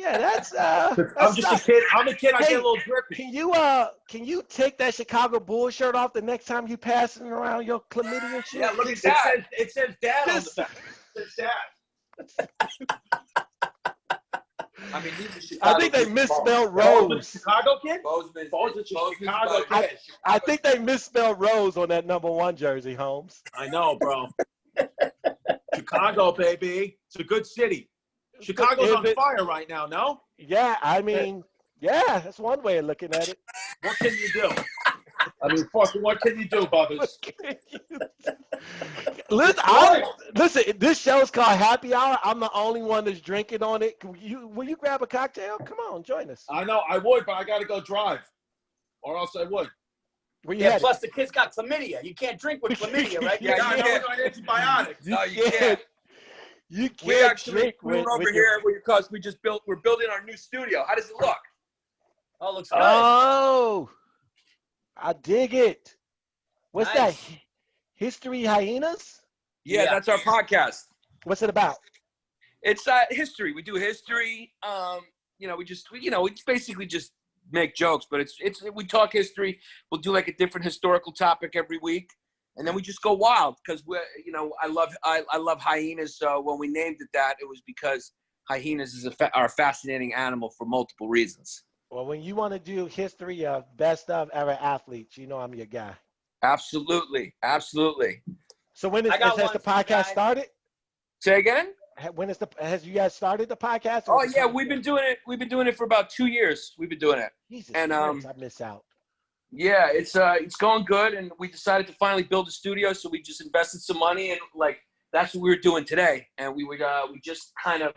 Yeah, that's I'm just a kid. I'm a kid. I get a little drippy. Can you take that Chicago Bulls shirt off the next time you passing around your chlamydia shit? Yeah, look at that. It says dad on the back. It says dad. I mean, he's a Chicago I think they misspelled Bozeman, Rose. Chicago kid? Bozeman's Chicago kid. I think they misspelled Rose on that #1 jersey, Holmes. I know, bro. Chicago, baby. It's a good city. Chicago's on fire right now, no? Yeah, I mean, yeah, that's one way of looking at it. What can you do? I mean, fucking, what can you do, Bubbas? Listen, this show's called Happy Hour. I'm the only one that's drinking on it. Will you grab a cocktail? Come on, join us. I know, I would, but I got to go drive. Or else I would. Plus the kid's got chlamydia. You can't drink with chlamydia, right? Yeah, I know, it's on antibiotics. No, you can't. You can't We actually drink over here because we're building our new studio. How does it look? Oh, it looks good. Oh, I dig it. What's Nice. that? History Hyenas? Yeah, that's our podcast. What's it about? It's history. We do history. We basically just make jokes, but we talk history. We'll do like a different historical topic every week, and then we just go wild because I love hyenas. So when we named it that, it was because hyenas are a fascinating animal for multiple reasons. Well, when you want to do history of best of ever athletes, I'm your guy. Absolutely. So when has the podcast started? Say again? Has you guys started the podcast? Oh yeah, we've been doing it. We've been doing it for about 2 years. We've been doing it. Jesus and Christ, I miss out. Yeah, it's going good, and we decided to finally build a studio, so we just invested some money, and that's what we were doing today. And we just kind of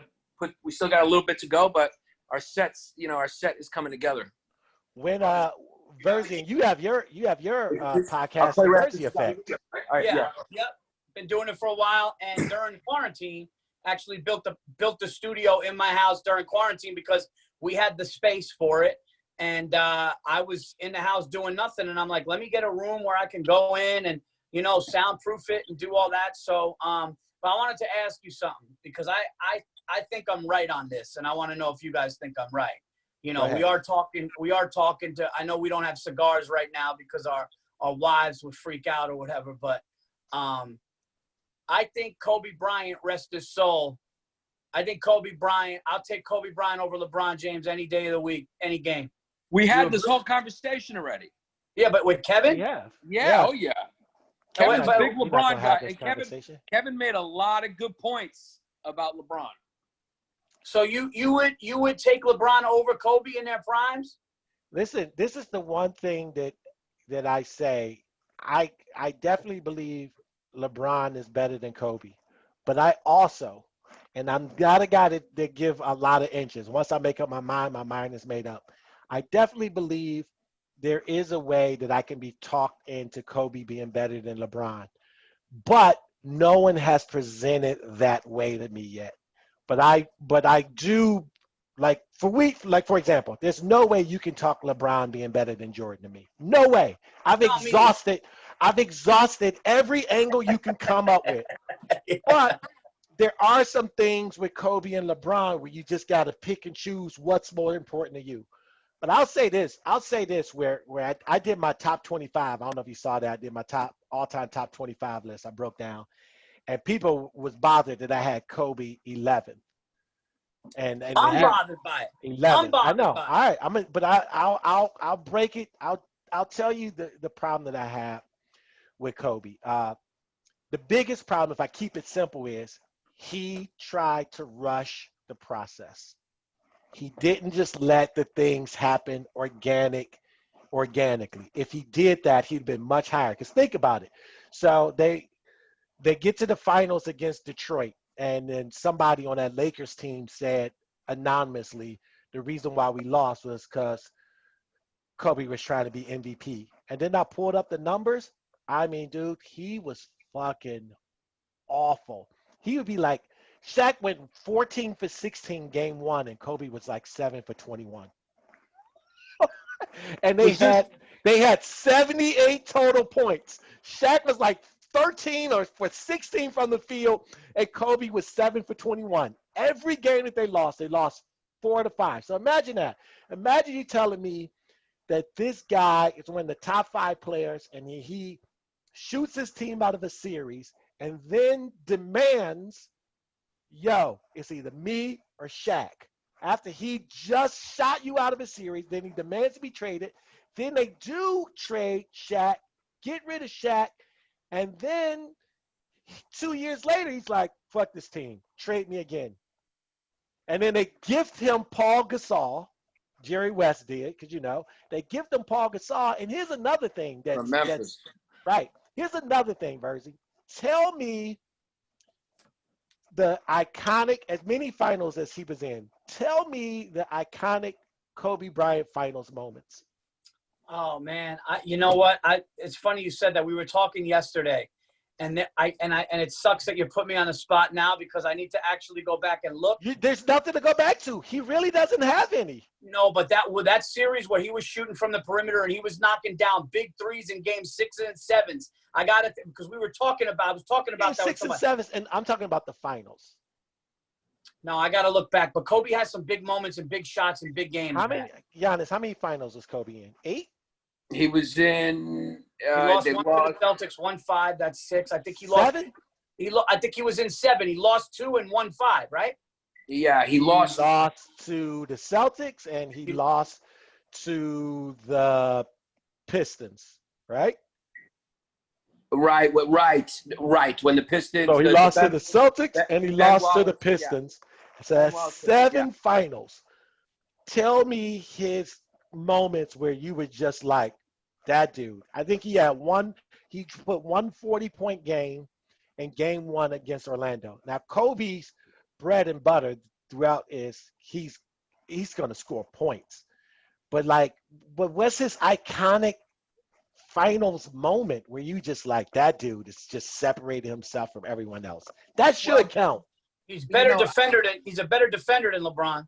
we still got a little bit to go, but our set is coming together. When Virzi, you have your podcast, the Virzi Effect. Yep. Been doing it for a while, and during quarantine, actually built the studio in my house during quarantine because we had the space for it, And I was in the house doing nothing. And I'm like, let me get a room where I can go in and, you know, soundproof it and do all that. So, but I wanted to ask you something because I think I'm right on this. And I want to know if you guys think I'm right. You know, we are talking to, I know we don't have cigars right now because our wives would freak out or whatever, but I think Kobe Bryant, rest his soul. I think Kobe Bryant, I'll take Kobe Bryant over LeBron James any day of the week, any game. We had this whole conversation already. Yeah, but with Kevin? Yeah. Oh, yeah. Kevin's a big LeBron guy. And Kevin made a lot of good points about LeBron. So you would take LeBron over Kobe in their primes? Listen, this is the one thing that I say. I definitely believe LeBron is better than Kobe. But I also, and I'm not a guy that give a lot of inches. Once I make up my mind is made up. I definitely believe there is a way that I can be talked into Kobe being better than LeBron. But no one has presented that way to me yet. But I do, for example, there's no way you can talk LeBron being better than Jordan to me. No way. I've exhausted every angle you can come up with. But there are some things with Kobe and LeBron where you just got to pick and choose what's more important to you. But I'll say this where I did my top 25. I don't know if you saw that. I did my all-time top 25 list. I broke down. And people was bothered that I had Kobe 11. And I'm bothered by it. 11. I know. All right. I'll break it. I'll tell you the problem that I have with Kobe. The biggest problem, if I keep it simple, is he tried to rush the process. He didn't just let the things happen organically. If he did that, he'd been much higher. Because think about it. So they get to the finals against Detroit, and then somebody on that Lakers team said anonymously the reason why we lost was because Kobe was trying to be MVP. And then I pulled up the numbers. I mean, dude, he was fucking awful. He would be like, Shaq went 14 for 16 game one, and Kobe was like 7 for 21. And they had 78 total points. Shaq was like 13 or for 16 from the field, and Kobe was 7 for 21. Every game that they lost 4 to 5. So imagine that. Imagine you telling me that this guy is one of the top 5 players, and he shoots his team out of a series, and then demands, yo, it's either me or Shaq. After he just shot you out of a series, then he demands to be traded. Then they do trade Shaq, get rid of Shaq, and then 2 years later, he's like, fuck this team, trade me again. And then they gift him Paul Gasol. Jerry West did, because, you know, they gift him Paul Gasol. And here's another thing that's right. Here's another thing, Virzi. Tell me the iconic, as many finals as he was in, tell me the iconic Kobe Bryant finals moments. Oh man, you know what? It's funny you said that. We were talking yesterday, and it sucks that you put me on the spot now because I need to actually go back and look. There's nothing to go back to. He really doesn't have any. No, but that series where he was shooting from the perimeter and he was knocking down big threes in game 6 and 7s. I got it because I was talking about that 6 and 7s, and I'm talking about the finals. No, I got to look back. But Kobe has some big moments and big shots and big games. Giannis, how many finals was Kobe in? 8? He was in. He lost one to the Celtics, 1-5. That's 6. I think he lost. 7? I think he was in 7. He lost 2 and 1-5, right? Yeah, he lost to the Celtics, and he lost to the Pistons, right? Right. When the Pistons. So he lost to the Celtics, and he lost to the Pistons. Yeah. So that's 7 finals. Tell me his moments where you were just like, that dude. I think he had he put 140-point game in game 1 against Orlando. Now, Kobe's bread and butter throughout is he's going to score points. But what's his iconic finals moment where you just like, that dude is just separating himself from everyone else? That should count. He's a better defender than LeBron.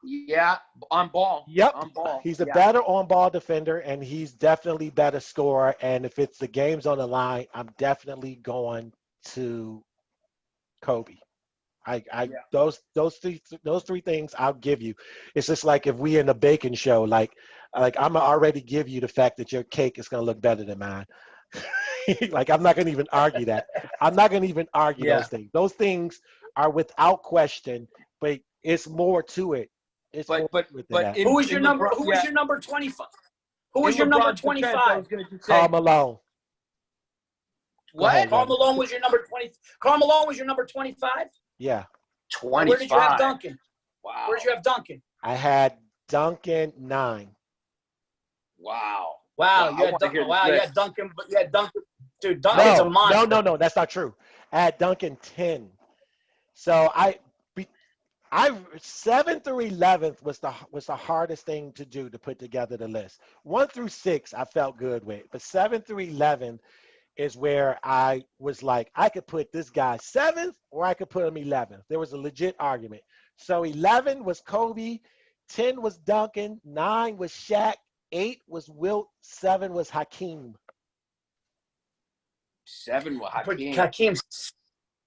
Yeah, on ball. Yep. On ball. He's a Yeah. better on-ball defender, and he's definitely better scorer. And if it's the game's on the line, I'm definitely going to Kobe. Yeah. Those three things I'll give you. It's just like if we in a baking show, like I'm already give you the fact that your cake is gonna look better than mine. Like I'm not gonna even argue that. I'm not gonna even argue Yeah. those things. Those things are without question, but it's more to it. It's more But to it than that. in, Who was your in number? LeBron, Who was yeah, your number 25? Who in was your number LeBron's defense, I 25? was going to just say Karl Malone. what? ahead. Karl Malone was your number 20. Karl Malone was your number 25. Yeah, 25. Where did you have Duncan? Wow. Where did you have Duncan? I had Duncan 9. Wow. Wow, Wow, you I had wanna Duncan. hear this Wow, you list. had Duncan. But you had Duncan. Dude, Duncan's a monster. No, that's not true. I had Duncan 10. So I 7 through 11th was the hardest thing to do to put together the list. 1 through 6 I felt good with, but 7 through 11 is where I was like, I could put this guy 7th or I could put him 11th. There was a legit argument. So 11 was Kobe, 10 was Duncan, 9 was Shaq, 8 was Wilt, 7 was Hakeem. 7 will But Hakeem. Hakeem.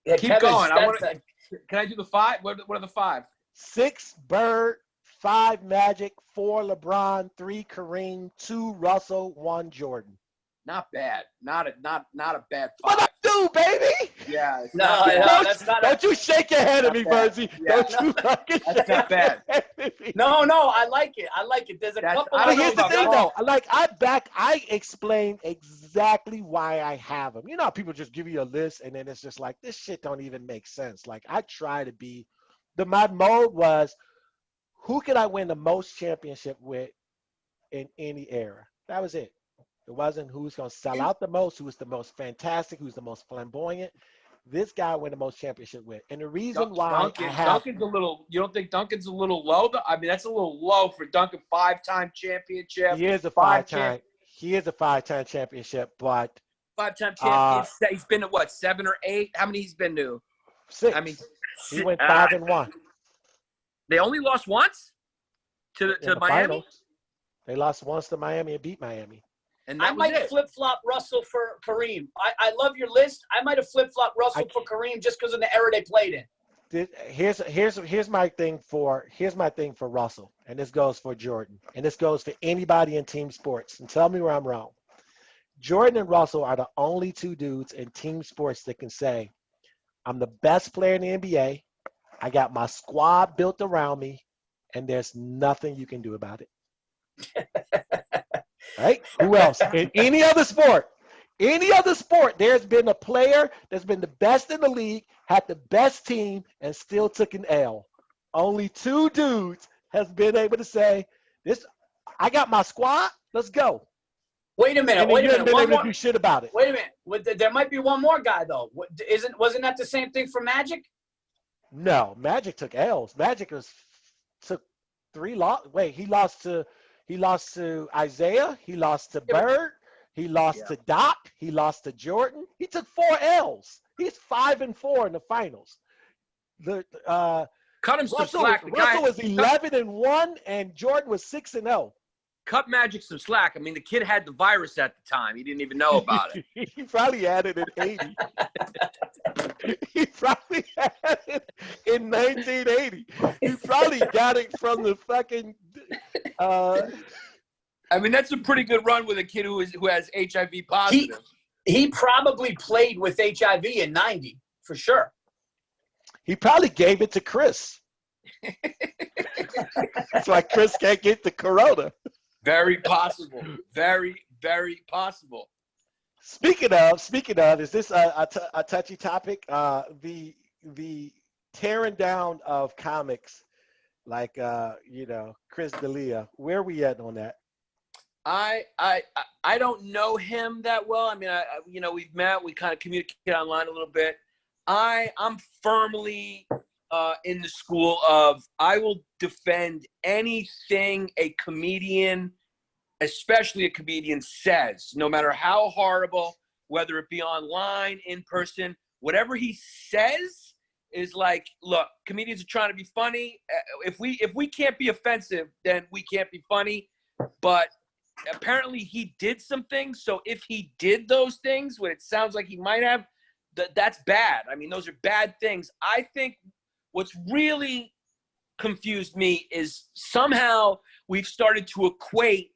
Yeah, Keep Kevin, going. that's- Can I do the 5? What are the 5? 6 Bird, 5 Magic, 4 LeBron, 3 Kareem, 2 Russell, 1 Jordan. Not bad. Not a bad 5. What I do, baby? Yeah. It's No, not bad. no, that's not. Don't you shake your head at me, Not bad. Virzi. Yeah. Don't you fucking That's shake not bad. your head at me. No, I like it. I like it. There's a That's- couple. I But don't know here's the about thing, Paul. though. Like, I explained exactly why I have them. You know how people just give you a list, and then it's just like, this shit don't even make sense. Like, I try to be – my mode was, who can I win the most championship with in any era? That was it. It wasn't who's going to sell out the most, who's the most fantastic, who's the most flamboyant. This guy win the most championship with. And the reason why Duncan's a little – you don't think Duncan's a little low? I mean, that's a little low for Duncan. 5-time championship. he is a five-time championship, but 5-time champion. He's been to what, 7 or 8? How many he's been to? 6. I mean, He went 5-1 they only lost once to in the Miami, finals. They lost once to Miami and beat Miami. and I that was might it. flip-flop Russell for Kareem. I love your list. I might have flip-flopped Russell for Kareem just because of the era they played in. Here's my thing for Russell, and this goes for Jordan, and this goes for anybody in team sports. And tell me where I'm wrong. Jordan and Russell are the only 2 dudes in team sports that can say, I'm the best player in the NBA. I got my squad built around me, and there's nothing you can do about it. Right? Who else? In any other sport, there's been a player that's been the best in the league, had the best team, and still took an L. Only 2 dudes has been able to say, "This, I got my squad. Let's go." Wait a minute. And you haven't been able to do shit about it. Wait a minute. There might be one more guy though. Wasn't that the same thing for Magic? No, Magic took L's. Magic took 3 losses. Wait, he lost to Isaiah. He lost to Bird. He lost to Doc. He lost to Jordan. He took 4 L's. He's 5-4 in the finals. Cut him some Russell slack. was 11-1, and Jordan was 6-0. Cut Magic some slack. I mean, the kid had the virus at the time. He didn't even know about it. He probably had it in 80. He probably had it in 1980. He probably got it from the fucking. I mean, that's a pretty good run with a kid who has HIV positive. He probably played with HIV in 90 for sure. He probably gave it to Chris. That's why Chris can't get the corona. Very possible. Very, very possible. Speaking of, is this a touchy topic? The tearing down of comics, like Chris D'Elia. Where are we at on that? I don't know him that well. I mean, we've met. We kind of communicate online a little bit. I'm firmly in the school of I will defend anything a comedian, especially a comedian, says, no matter how horrible, whether it be online, in person, whatever he says is like, look, comedians are trying to be funny. If we can't be offensive, then we can't be funny. But apparently he did some things. So if he did those things, what it sounds like he might have, that's bad. I mean, those are bad things. I think what's really confused me is somehow we've started to equate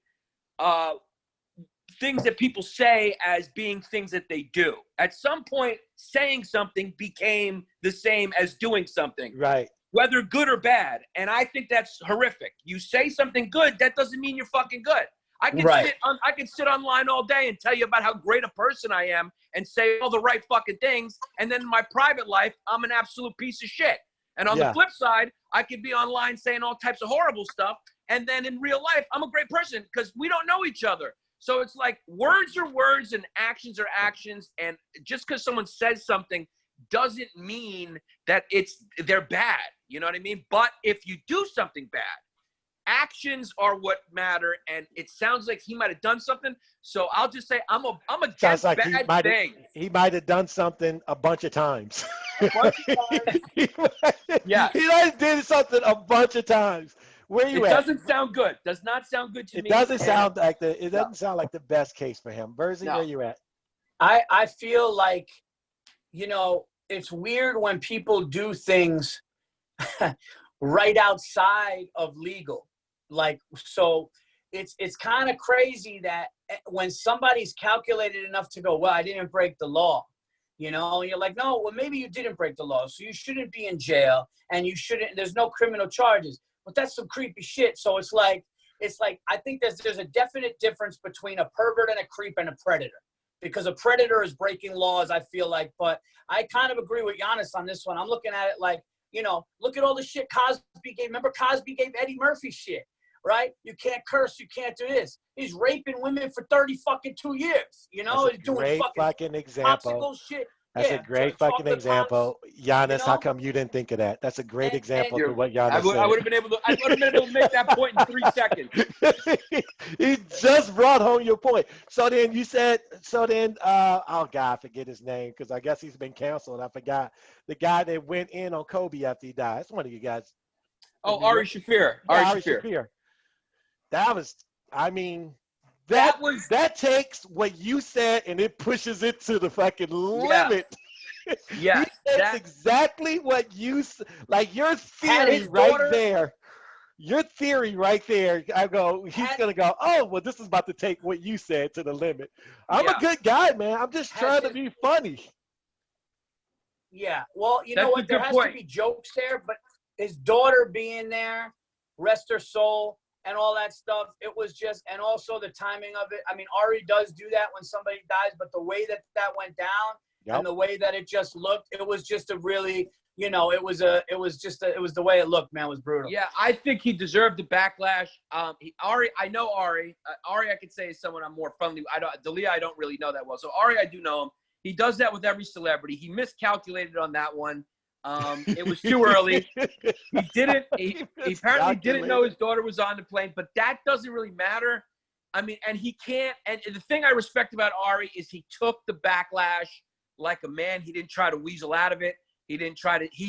things that people say as being things that they do. At some point, saying something became the same as doing something. Right. Whether good or bad. And I think that's horrific. You say something good, that doesn't mean you're fucking good. I can sit online all day and tell you about how great a person I am and say all the right fucking things. And then in my private life, I'm an absolute piece of shit. And on the flip side, I could be online saying all types of horrible stuff. And then in real life, I'm a great person because we don't know each other. So it's like words are words and actions are actions. And just because someone says something doesn't mean that they're bad. You know what I mean? But if you do something bad, actions are what matter. And it sounds like he might have done something. So I'll just say I'm against like bad things. He might have done something a bunch of times. Yeah. He like did something a bunch of times. Where you it at? doesn't sound good. Does not sound good to me. It doesn't sound like the best case for him. Virzi, No. where you at? I feel like, it's weird when people do things right outside of legal. Like, so it's kind of crazy that when somebody's calculated enough to go, well, I didn't break the law. You're like, no, well, maybe you didn't break the law. So you shouldn't be in jail and there's no criminal charges. But that's some creepy shit. So it's like I think there's a definite difference between a pervert and a creep and a predator. Because a predator is breaking laws, I feel like. But I kind of agree with Yannis on this one. I'm looking at it like, look at all the shit Cosby gave. Remember Cosby gave Eddie Murphy shit, right? You can't curse, you can't do this. He's raping women for 2 years. He's doing great fucking example. Shit. That's a great fucking example. Giannis, how come you didn't think of that? That's a great example to what Giannis said. I would have been able to make that point in 3 seconds. He just brought home your point. So then you said, oh God, I forget his name because I guess he's been canceled. I forgot the guy that went in on Kobe after he died. It's one of you guys. Oh, Ari Shaffir. Ari Shaffir. That was, that takes what you said and it pushes it to the fucking limit. Yeah. That's exactly what you like. Your theory right there. Your theory right there. I go. He's gonna go. Oh well, this is about to take what you said to the limit. I'm a good guy, man. I'm just trying to be funny. Yeah. Well, you know what? There has to be jokes there, but his daughter being there, rest her soul. And all that stuff, it was just, and also the timing of it. I mean, Ari does do that when somebody dies, but the way that went down and the way that it just looked, it was just a really, it was the way it looked, man, it was brutal. Yeah, I think he deserved the backlash. I know Ari. Ari, I could say is someone I'm more friendly. Dalia, I don't really know that well. So Ari, I do know him. He does that with every celebrity. He miscalculated on that one. It was too early. He apparently didn't know his daughter was on the plane, but that doesn't really matter. I mean, and he can't, and the thing I respect about Ari is he took the backlash like a man. He didn't try to weasel out of it. He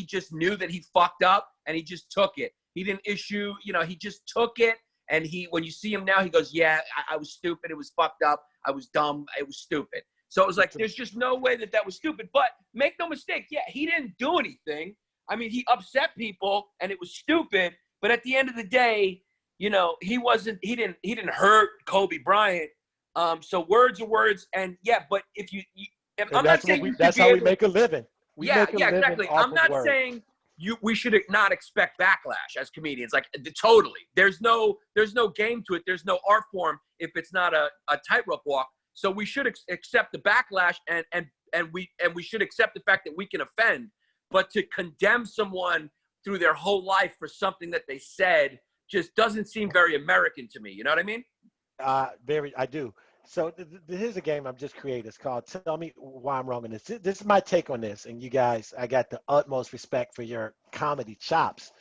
just knew that he fucked up and he just took it. He didn't issue, he just took it. And when you see him now, he goes, yeah, I was stupid. It was fucked up. I was dumb. It was stupid. So it was like, there's just no way that was stupid. But make no mistake, yeah, he didn't do anything. I mean, he upset people and it was stupid. But at the end of the day, he didn't hurt Kobe Bryant. So words are words. And yeah, but that's how we make a living. Exactly. I'm not saying we should not expect backlash as comedians. Like totally. There's no game to it. There's no art form if it's not a tightrope walk. So we should accept the backlash and we should accept the fact that we can offend, but to condemn someone through their whole life for something that they said just doesn't seem very American to me. You know what I mean? I do. So here's a game I've just created. It's called Tell Me Why I'm Wrong in This. This is my take on this. And you guys, I got the utmost respect for your comedy chops.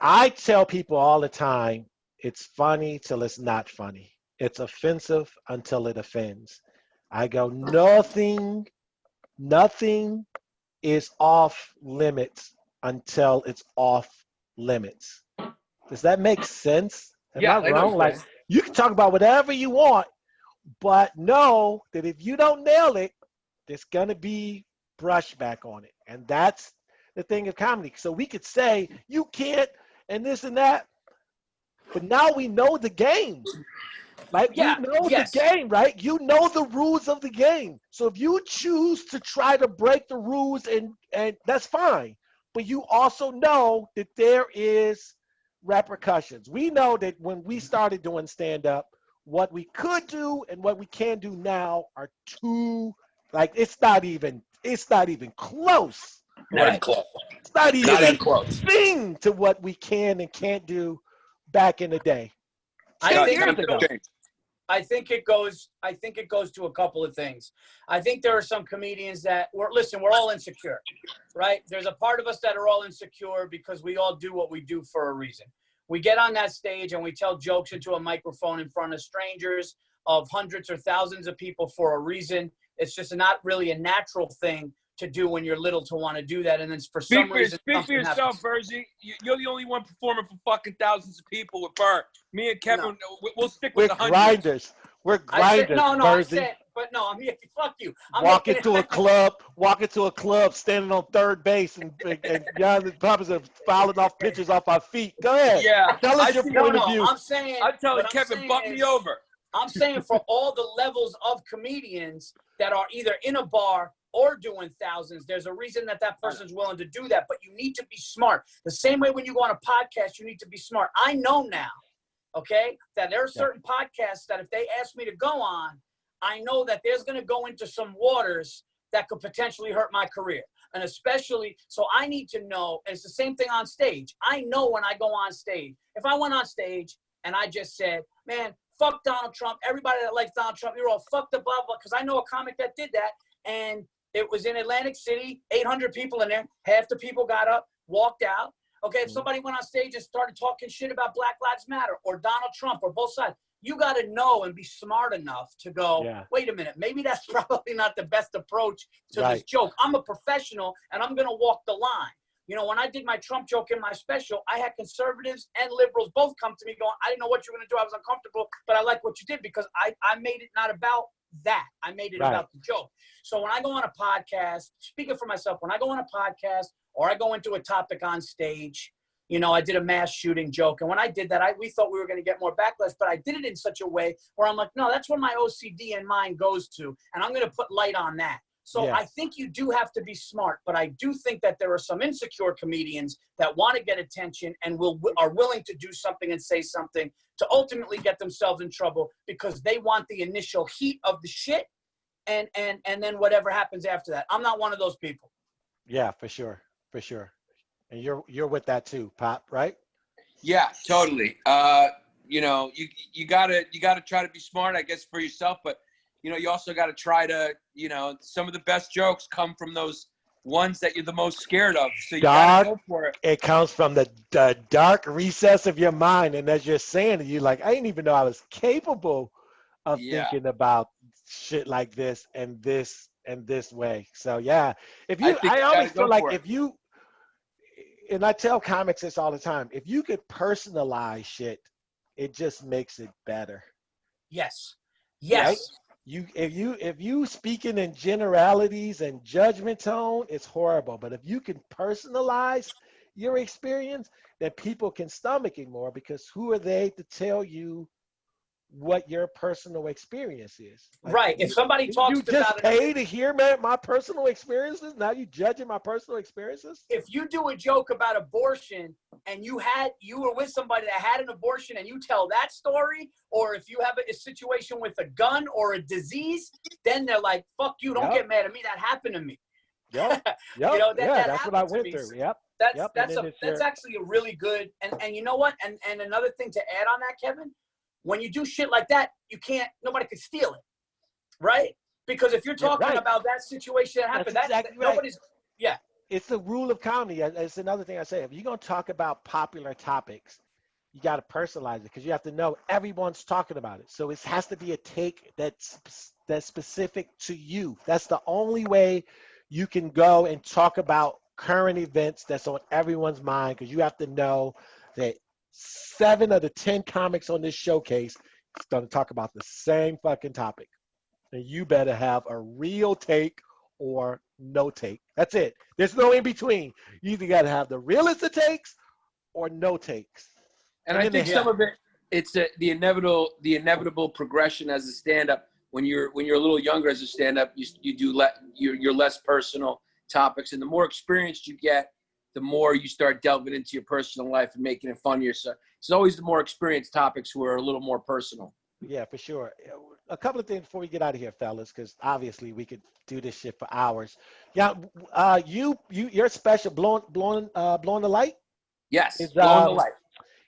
I tell people all the time, it's funny till it's not funny. It's offensive until it offends. I go, nothing is off limits until it's off limits. Does that make sense? Am Yeah, I I know. wrong? Like, you can talk about whatever you want, but know that if you don't nail it, there's going to be brushback on it. And that's the thing of comedy. So we could say, you can't, and this and that, but now we know the game. Like, we Yeah. know the Yes. game, right? You know the rules of the game. So if you choose to try to break the rules, and that's fine. But you also know that there is repercussions. We know that when we started doing stand-up, what we could do and what we can do now are two, like, it's not even close. Not even Right? close. It's not Not even even a close. thing to what we can and can't do back in the day. I 10 think years ago. I think it goes to a couple of things. I think there are some comedians that we're all insecure, right? There's a part of us that are all insecure because we all do what we do for a reason. We get on that stage and we tell jokes into a microphone in front of strangers, of hundreds or thousands of people for a reason. It's just not really a natural thing to do when you're little to want to do that. And then for some reason, Speak for yourself, Virzi. You're the only one performing for fucking thousands of people with Bert. Me and Kevin, we'll stick with We're the hundreds. grinders. We're grinders. I said, but no, I'm fuck you. Walk into a club, standing on third base, and Yannis Pappas are fouling off pitches off our feet. Go ahead. Yeah. Tell us your point of view. I'm telling Kevin, bump me over. I'm saying for all the levels of comedians that are either in a bar or doing thousands, there's a reason that person's willing to do that. But you need to be smart. The same way when you go on a podcast, you need to be smart. I know now, okay, that there are certain podcasts that if they ask me to go on, I know that there's going to go into some waters that could potentially hurt my career. And especially, so I need to know, and it's the same thing on stage. I know when I go on stage, if I went on stage and I just said, man, fuck Donald Trump, everybody that likes Donald Trump, you're all fuck the blah, blah, because I know a comic that did that, and it was in Atlantic City, 800 people in there, half the people got up, walked out. Okay, if somebody went on stage and started talking shit about Black Lives Matter or Donald Trump or both sides, you got to know and be smart enough to go, wait a minute, maybe that's probably not the best approach to this joke. I'm a professional and I'm going to walk the line. You know, when I did my Trump joke in my special, I had conservatives and liberals both come to me going, I didn't know what you were going to do. I was uncomfortable, but I like what you did because I made it not about that. I made it about the joke. So when I go on a podcast, speaking for myself, when I go on a podcast or I go into a topic on stage, you know, I did a mass shooting joke. And when I did that, we thought we were going to get more backlash, but I did it in such a way where I'm like, no, that's where my OCD and mind goes to. And I'm going to put light on that. So I think you do have to be smart, but I do think that there are some insecure comedians that want to get attention and are willing to do something and say something to ultimately get themselves in trouble because they want the initial heat of the shit and then whatever happens after that. I'm not one of those people. Yeah, for sure. For sure. And you're with that too, Pop, right? Yeah, totally. You know, you gotta try to be smart, I guess, for yourself, but you know, you also got to try to, you know, some of the best jokes come from those ones that you're the most scared of. So you got to go for it. It comes from the dark recess of your mind. And as you're saying it, you're like, I didn't even know I was capable of thinking about shit like this and this way. So, yeah. I always feel like if you, and I tell comics this all the time, if you could personalize shit, it just makes it better. Yes. Yes. Right? If you speaking in generalities and judgment tone, it's horrible. But if you can personalize your experience, then people can stomach it more because who are they to tell you what your personal experience is? Like, right. If somebody talks about it. You just pay to hear my personal experiences? Now you judging my personal experiences? If you do a joke about abortion and you were with somebody that had an abortion and you tell that story, or if you have a situation with a gun or a disease, then they're like, fuck you, don't get mad at me. That happened to me. Yep. You know, that's what I went through. Yep. That's actually a really good, and you know what? And another thing to add on that, Kevin, when you do shit like that, nobody could steal it, right? Because if you're talking about that situation that happened, nobody's, It's the rule of comedy. It's another thing I say. If you're going to talk about popular topics, you got to personalize it because you have to know everyone's talking about it. So it has to be a take that's specific to you. That's the only way you can go and talk about current events that's on everyone's mind, because you have to know that 7 of the 10 comics on this showcase is going to talk about the same fucking topic. And you better have a real take or no take. That's it. There's no in between. You either got to have the realest of takes or no takes. And I think some of it, it's the inevitable progression as a stand-up. When you're a little younger as a stand-up, you're less personal topics, and the more experienced you get, the more you start delving into your personal life and making it funnier. So it's always the more experienced topics who are a little more personal. Yeah, for sure. A couple of things before we get out of here, fellas, because obviously we could do this shit for hours. Yeah, you're special. Blowing the light. Yes, Blowing the light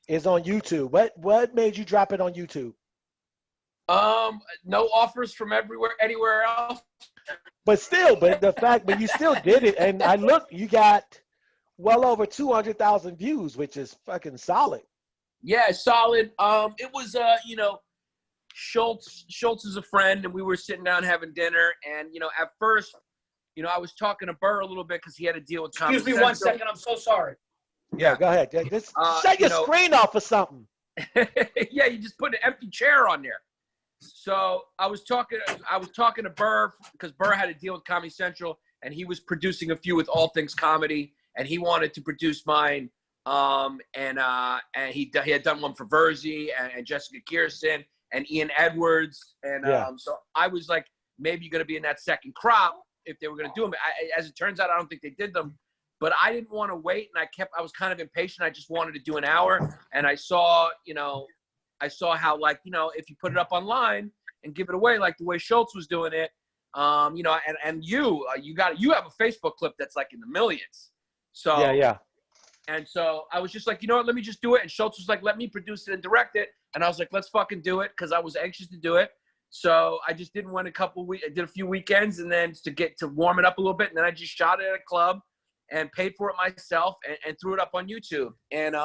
is on YouTube. What made you drop it on YouTube? No offers from anywhere else. But you still did it, and I looked. You got well over 200,000 views, which is fucking solid. Yeah, solid. It was Schultz is a friend, and we were sitting down having dinner, and at first, I was talking to Burr a little bit because he had to deal with Comedy Excuse me 1 second, I'm so sorry. Yeah, go ahead. Just shut your screen off or something. Yeah, you just put an empty chair on there. So I was talking to Burr because Burr had to deal with Comedy Central, and he was producing a few with All Things Comedy, and he wanted to produce mine. And he had done one for Virzi and Jessica Kirsten and Ian Edwards, and so I was like, maybe you're gonna be in that second crop if they were gonna do them. As it turns out, I don't think they did them, but I didn't want to wait, and I was kind of impatient. I just wanted to do an hour, and I saw how, like, if you put it up online and give it away like the way Schultz was doing it, and you have a Facebook clip that's like in the millions. So yeah. And so I was just like, you know what, let me just do it. And Schultz was like, let me produce it and direct it. And I was like, let's fucking do it, because I was anxious to do it. So I just didn't win I did a few weekends, and then to warm it up a little bit, and then I just shot it at a club and paid for it myself and threw it up on YouTube. And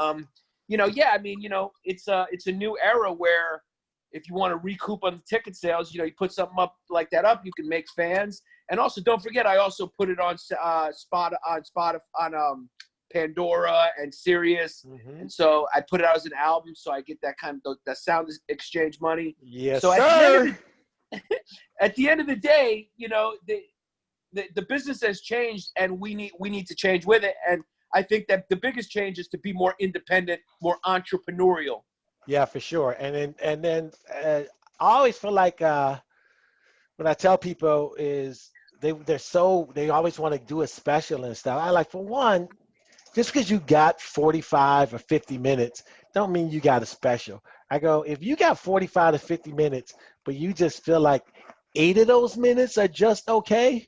it's a new era where if you want to recoup on the ticket sales, you put something up like that up, you can make fans. And also, don't forget, I also put it on Pandora and Sirius, and so I put it out as an album, so I get that kind of that sound exchange money. Yes, so sir. At the end of the day, the business has changed, and we need to change with it. And I think that the biggest change is to be more independent, more entrepreneurial. Yeah, for sure. And then I always feel like when I tell people is they always want to do a special and stuff. I like, for one, just because you got 45 or 50 minutes don't mean you got a special. I go, if you got 45 to 50 minutes, but you just feel like 8 of those minutes are just okay,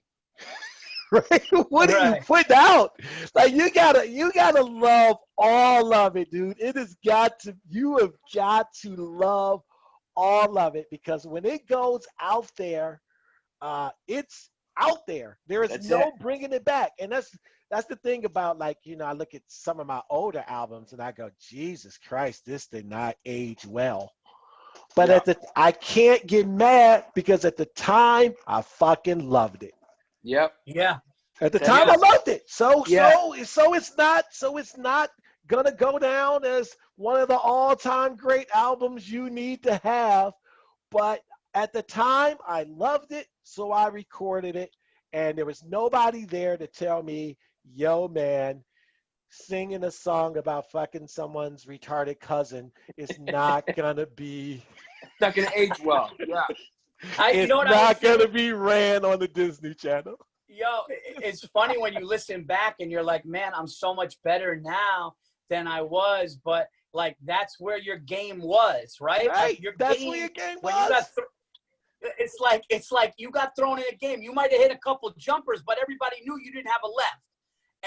right? What are you putting out? Like, you gotta love all of it, dude. You have got to love all of it, because when it goes out there, it's out there. There is no bringing it back. And that's the thing about, like, I look at some of my older albums and I go, Jesus Christ, this did not age well. But I can't get mad, because at the time I fucking loved it. Yep. Yeah. At the time I loved it. So it's not gonna go down as one of the all-time great albums you need to have. But at the time I loved it, so I recorded it, and there was nobody there to tell me, yo, man, singing a song about fucking someone's retarded cousin is not gonna be. It's not gonna age well. Yeah. It's not gonna be ran on the Disney Channel. Yo, it's funny when you listen back and you're like, man, I'm so much better now than I was. But like, that's where your game was, right? Right. Like, That's where your game was. It's like you got thrown in a game. You might have hit a couple jumpers, but everybody knew you didn't have a left.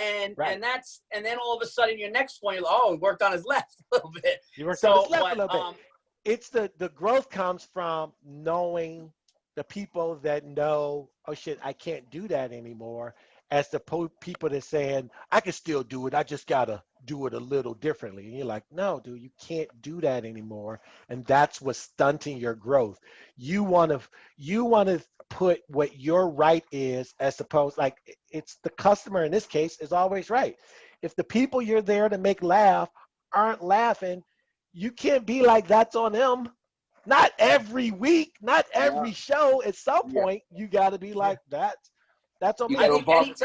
And then all of a sudden your next one, you're like, he worked on his left a little bit. He worked on his left a little bit. It's the growth comes from knowing the people that know, oh shit, I can't do that anymore, as the people that saying, I can still do it, I just gotta do it a little differently. And you're like, no, dude, you can't do that anymore. And that's what's stunting your growth. You want to put what your right is, as opposed, like, it's the customer in this case is always right. If the people you're there to make laugh aren't laughing, you can't be like, that's on them. Not every week, not every show. At some point, you got to be like, that's on me. I think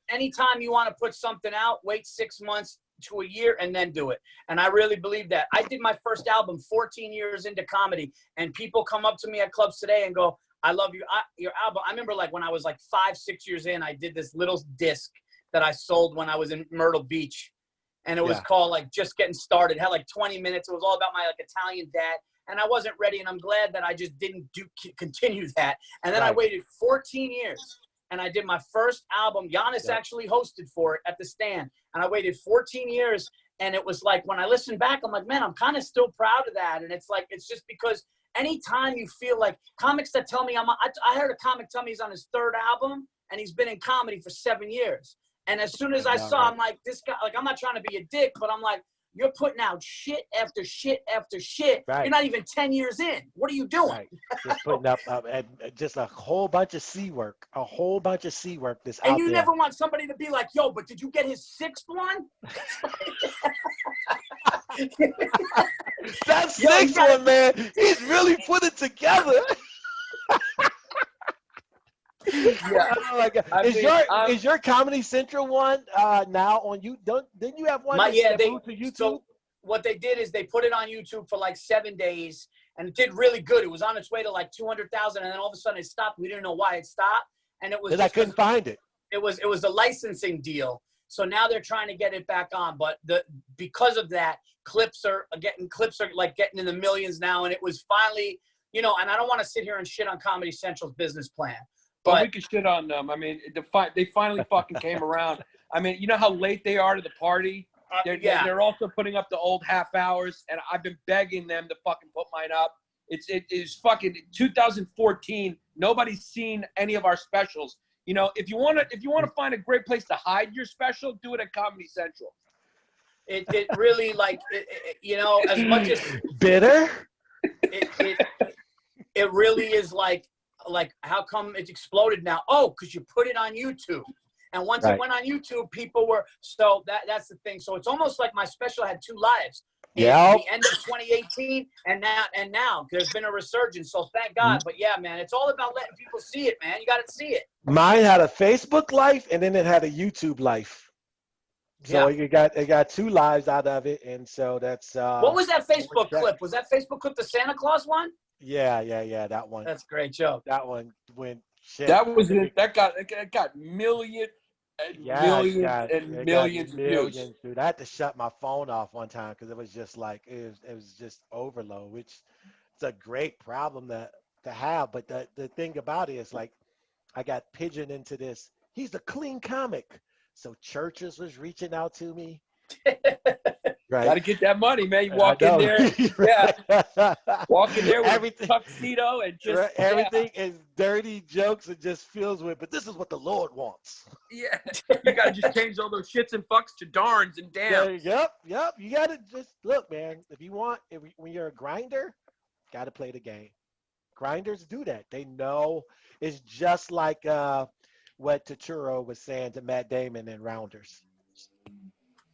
anytime you want to put something out, wait 6 months to a year and then do it. And I really believe that. I did my first album 14 years into comedy, and people come up to me at clubs today and go, I love your album. I remember, like, when I was like 5, 6 years in, I did this little disc that I sold when I was in Myrtle Beach. And it was called, like, Just Getting Started. It had like 20 minutes. It was all about my, like, Italian dad. And I wasn't ready, and I'm glad that I just didn't continue that. And then I waited 14 years, and I did my first album. Yannis actually hosted for it at the Stand. And I waited 14 years, and it was like, when I listen back, I'm like, man, I'm kind of still proud of that. And it's like, it's just because anytime you feel like comics that tell me I heard a comic tell me he's on his 3rd album, and he's been in comedy for 7 years. And as soon as I saw, I'm like, this guy, like, I'm not trying to be a dick, but I'm like, you're putting out shit after shit after shit. Right. You're not even 10 years in. What are you doing? Right. Just putting up just a whole bunch of C work, that's out there. And you never want somebody to be like, yo, but did you get his 6th one? That 6th one, man, he's really put it together. Yeah. Oh my God. Is your Comedy Central one now on you? Didn't you have one? They moved to YouTube. So what they did is they put it on YouTube for like 7 days, and it did really good. It was on its way to like 200,000, and then all of a sudden it stopped. We didn't know why it stopped, and it was because I couldn't find it. It was a licensing deal. So now they're trying to get it back on, but because of that, clips are like getting in the millions now, and it was finally, you know. And I don't want to sit here and shit on Comedy Central's business plan. But we could shit on them. I mean, they finally fucking came around. I mean, you know how late they are to the party? They're also putting up the old half hours, and I've been begging them to fucking put mine up. It is fucking 2014. Nobody's seen any of our specials. You know, if you want to find a great place to hide your special, do it at Comedy Central. It really, like, you know, as much as bitter, it really is like how come it exploded now? Oh, because you put it on YouTube. And once it went on YouTube, people were, so that's the thing. So it's almost like my special had 2 lives. Yeah. The end of 2018 and now there's been a resurgence. So thank God. But yeah, man, it's all about letting people see it, man. You got to see it. Mine had a Facebook life, and then it had a YouTube life. So it got 2 lives out of it, and so that's. What was that Facebook clip? Was that Facebook clip the Santa Claus one? Yeah, that one. That's a great joke. That one went shit. That was it. That got millions and millions of views. Dude, I had to shut my phone off one time because it was just like it was just overload, which it's a great problem to have. But the thing about it is, like, I got pigeoned into this. He's a clean comic, so churches was reaching out to me. Right. Got to get that money, man. You walk in there, walk in there with a tuxedo and just everything is dirty jokes and just fills with. But this is what the Lord wants. Yeah, you got to just change all those shits and fucks to darns and dams. Yep. You got to just look, man. When you're a grinder, got to play the game. Grinders do that. They know. It's just like what Turturro was saying to Matt Damon in Rounders.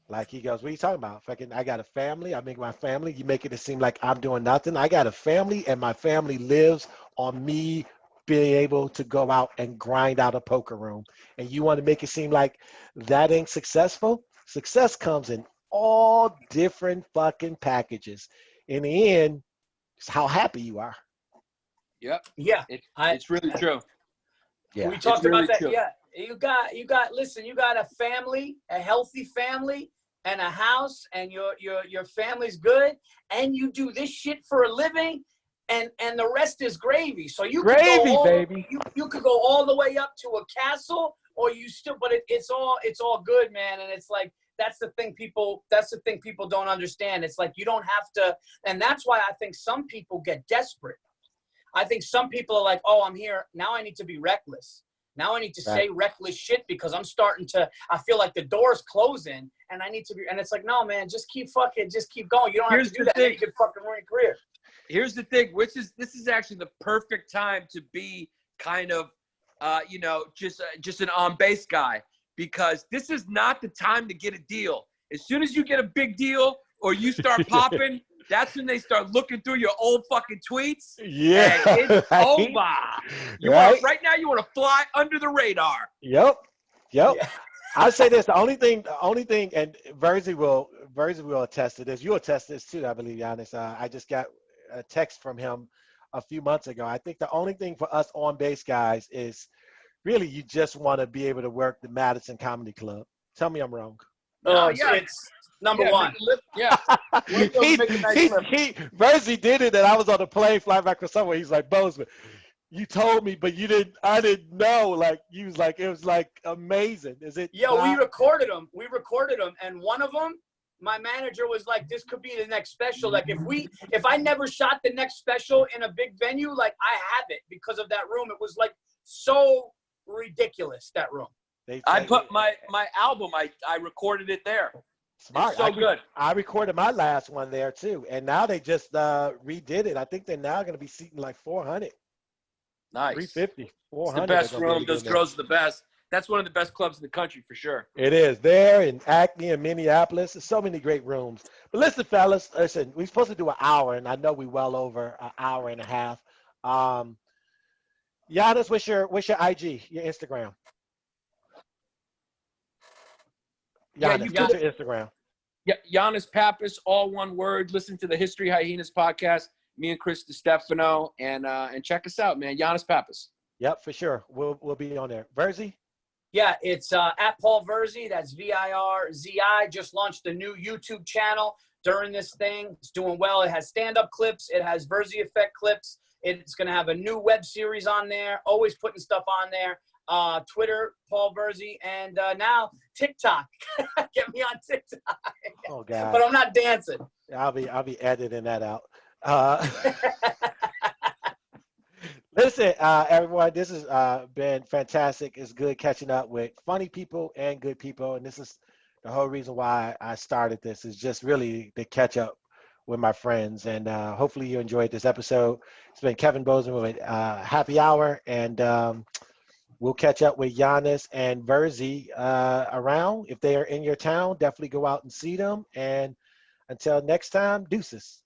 Like, he goes, what are you talking about? I got a family. I make my family. You make it seem like I'm doing nothing. I got a family, and my family lives on me being able to go out and grind out a poker room. And you want to make it seem like that ain't successful? Success comes in all different fucking packages. In the end, it's how happy you are. Yep. Yeah. It's really true. Yeah. We talked about that. True. Yeah. You got a family, a healthy family, and a house, and your family's good, and you do this shit for a living, and the rest is gravy. So you baby. You could go all the way up to a castle, or you still, but it's all good, man. And it's like that's the thing people don't understand. It's like you don't have to, and that's why I think some people get desperate. I think some people are like, oh, I'm here now. I need to be reckless. Now I need to Right. say reckless shit because I feel like the door's closing and I need to be, and it's like, no, man, just keep going. You don't have to do that. Then you can fucking ruin your career. Here's the thing, this is actually the perfect time to be kind of, just an on-base guy, because this is not the time to get a deal. As soon as you get a big deal or you start popping, that's when they start looking through your old fucking tweets. Yeah. And it's Right. over. Right now, you want to fly under the radar. Yep. Yeah. I say this, the only thing, and Virzi will attest to this. You'll attest to this too, I believe, Yannis. I just got a text from him a few months ago. I think the only thing for us on-base guys is really you just want to be able to work the Madison Comedy Club. Tell me I'm wrong. Oh, yeah. it's number one. Yeah. Virzi did it, and I was on the plane flying back from somewhere. He's like, Bozeman, you told me, but I didn't know. Like, he was like, it was like amazing. Is it? Yeah, we recorded them, and one of them, my manager was like, this could be the next special. Like, if I never shot the next special in a big venue, like, I have it because of that room. It was like so ridiculous, that room. I put my album, I recorded it there. Smart. It's so good. I recorded my last one there too, and now they just redid it. I think they're now going to be seating like 400. Nice. 350, 400. It's the best room. Those girls are the best. That's one of the best clubs in the country for sure. It is there in Acme and Minneapolis. There's so many great rooms. But listen, fellas, we're supposed to do an hour, and I know we're well over an hour and a half. Yannis, what's your IG, your Instagram? Yannis, what's your Instagram? Yeah, Yannis Pappas, all one word. Listen to the History Hyenas podcast. Me and Chris DiStefano, and check us out, man. Yannis Pappas. Yep, for sure. We'll be on there. Virzi? Yeah, it's at Paul Virzi. That's VIRZI. Just launched a new YouTube channel during this thing. It's doing well. It has stand-up clips. It has Virzi Effect clips. It's going to have a new web series on there. Always putting stuff on there. Twitter, Paul Virzi, and now TikTok. Get me on TikTok. Oh God! But I'm not dancing. I'll be editing that out. Listen, everyone, this has been fantastic. It's good catching up with funny people and good people, and this is the whole reason why I started this, is just really to catch up with my friends, and hopefully you enjoyed this episode. It's been Kevin Bozeman with Happy Hour, and we'll catch up with Yannis and Virzi around. If they are in your town, definitely go out and see them, and until next time, deuces.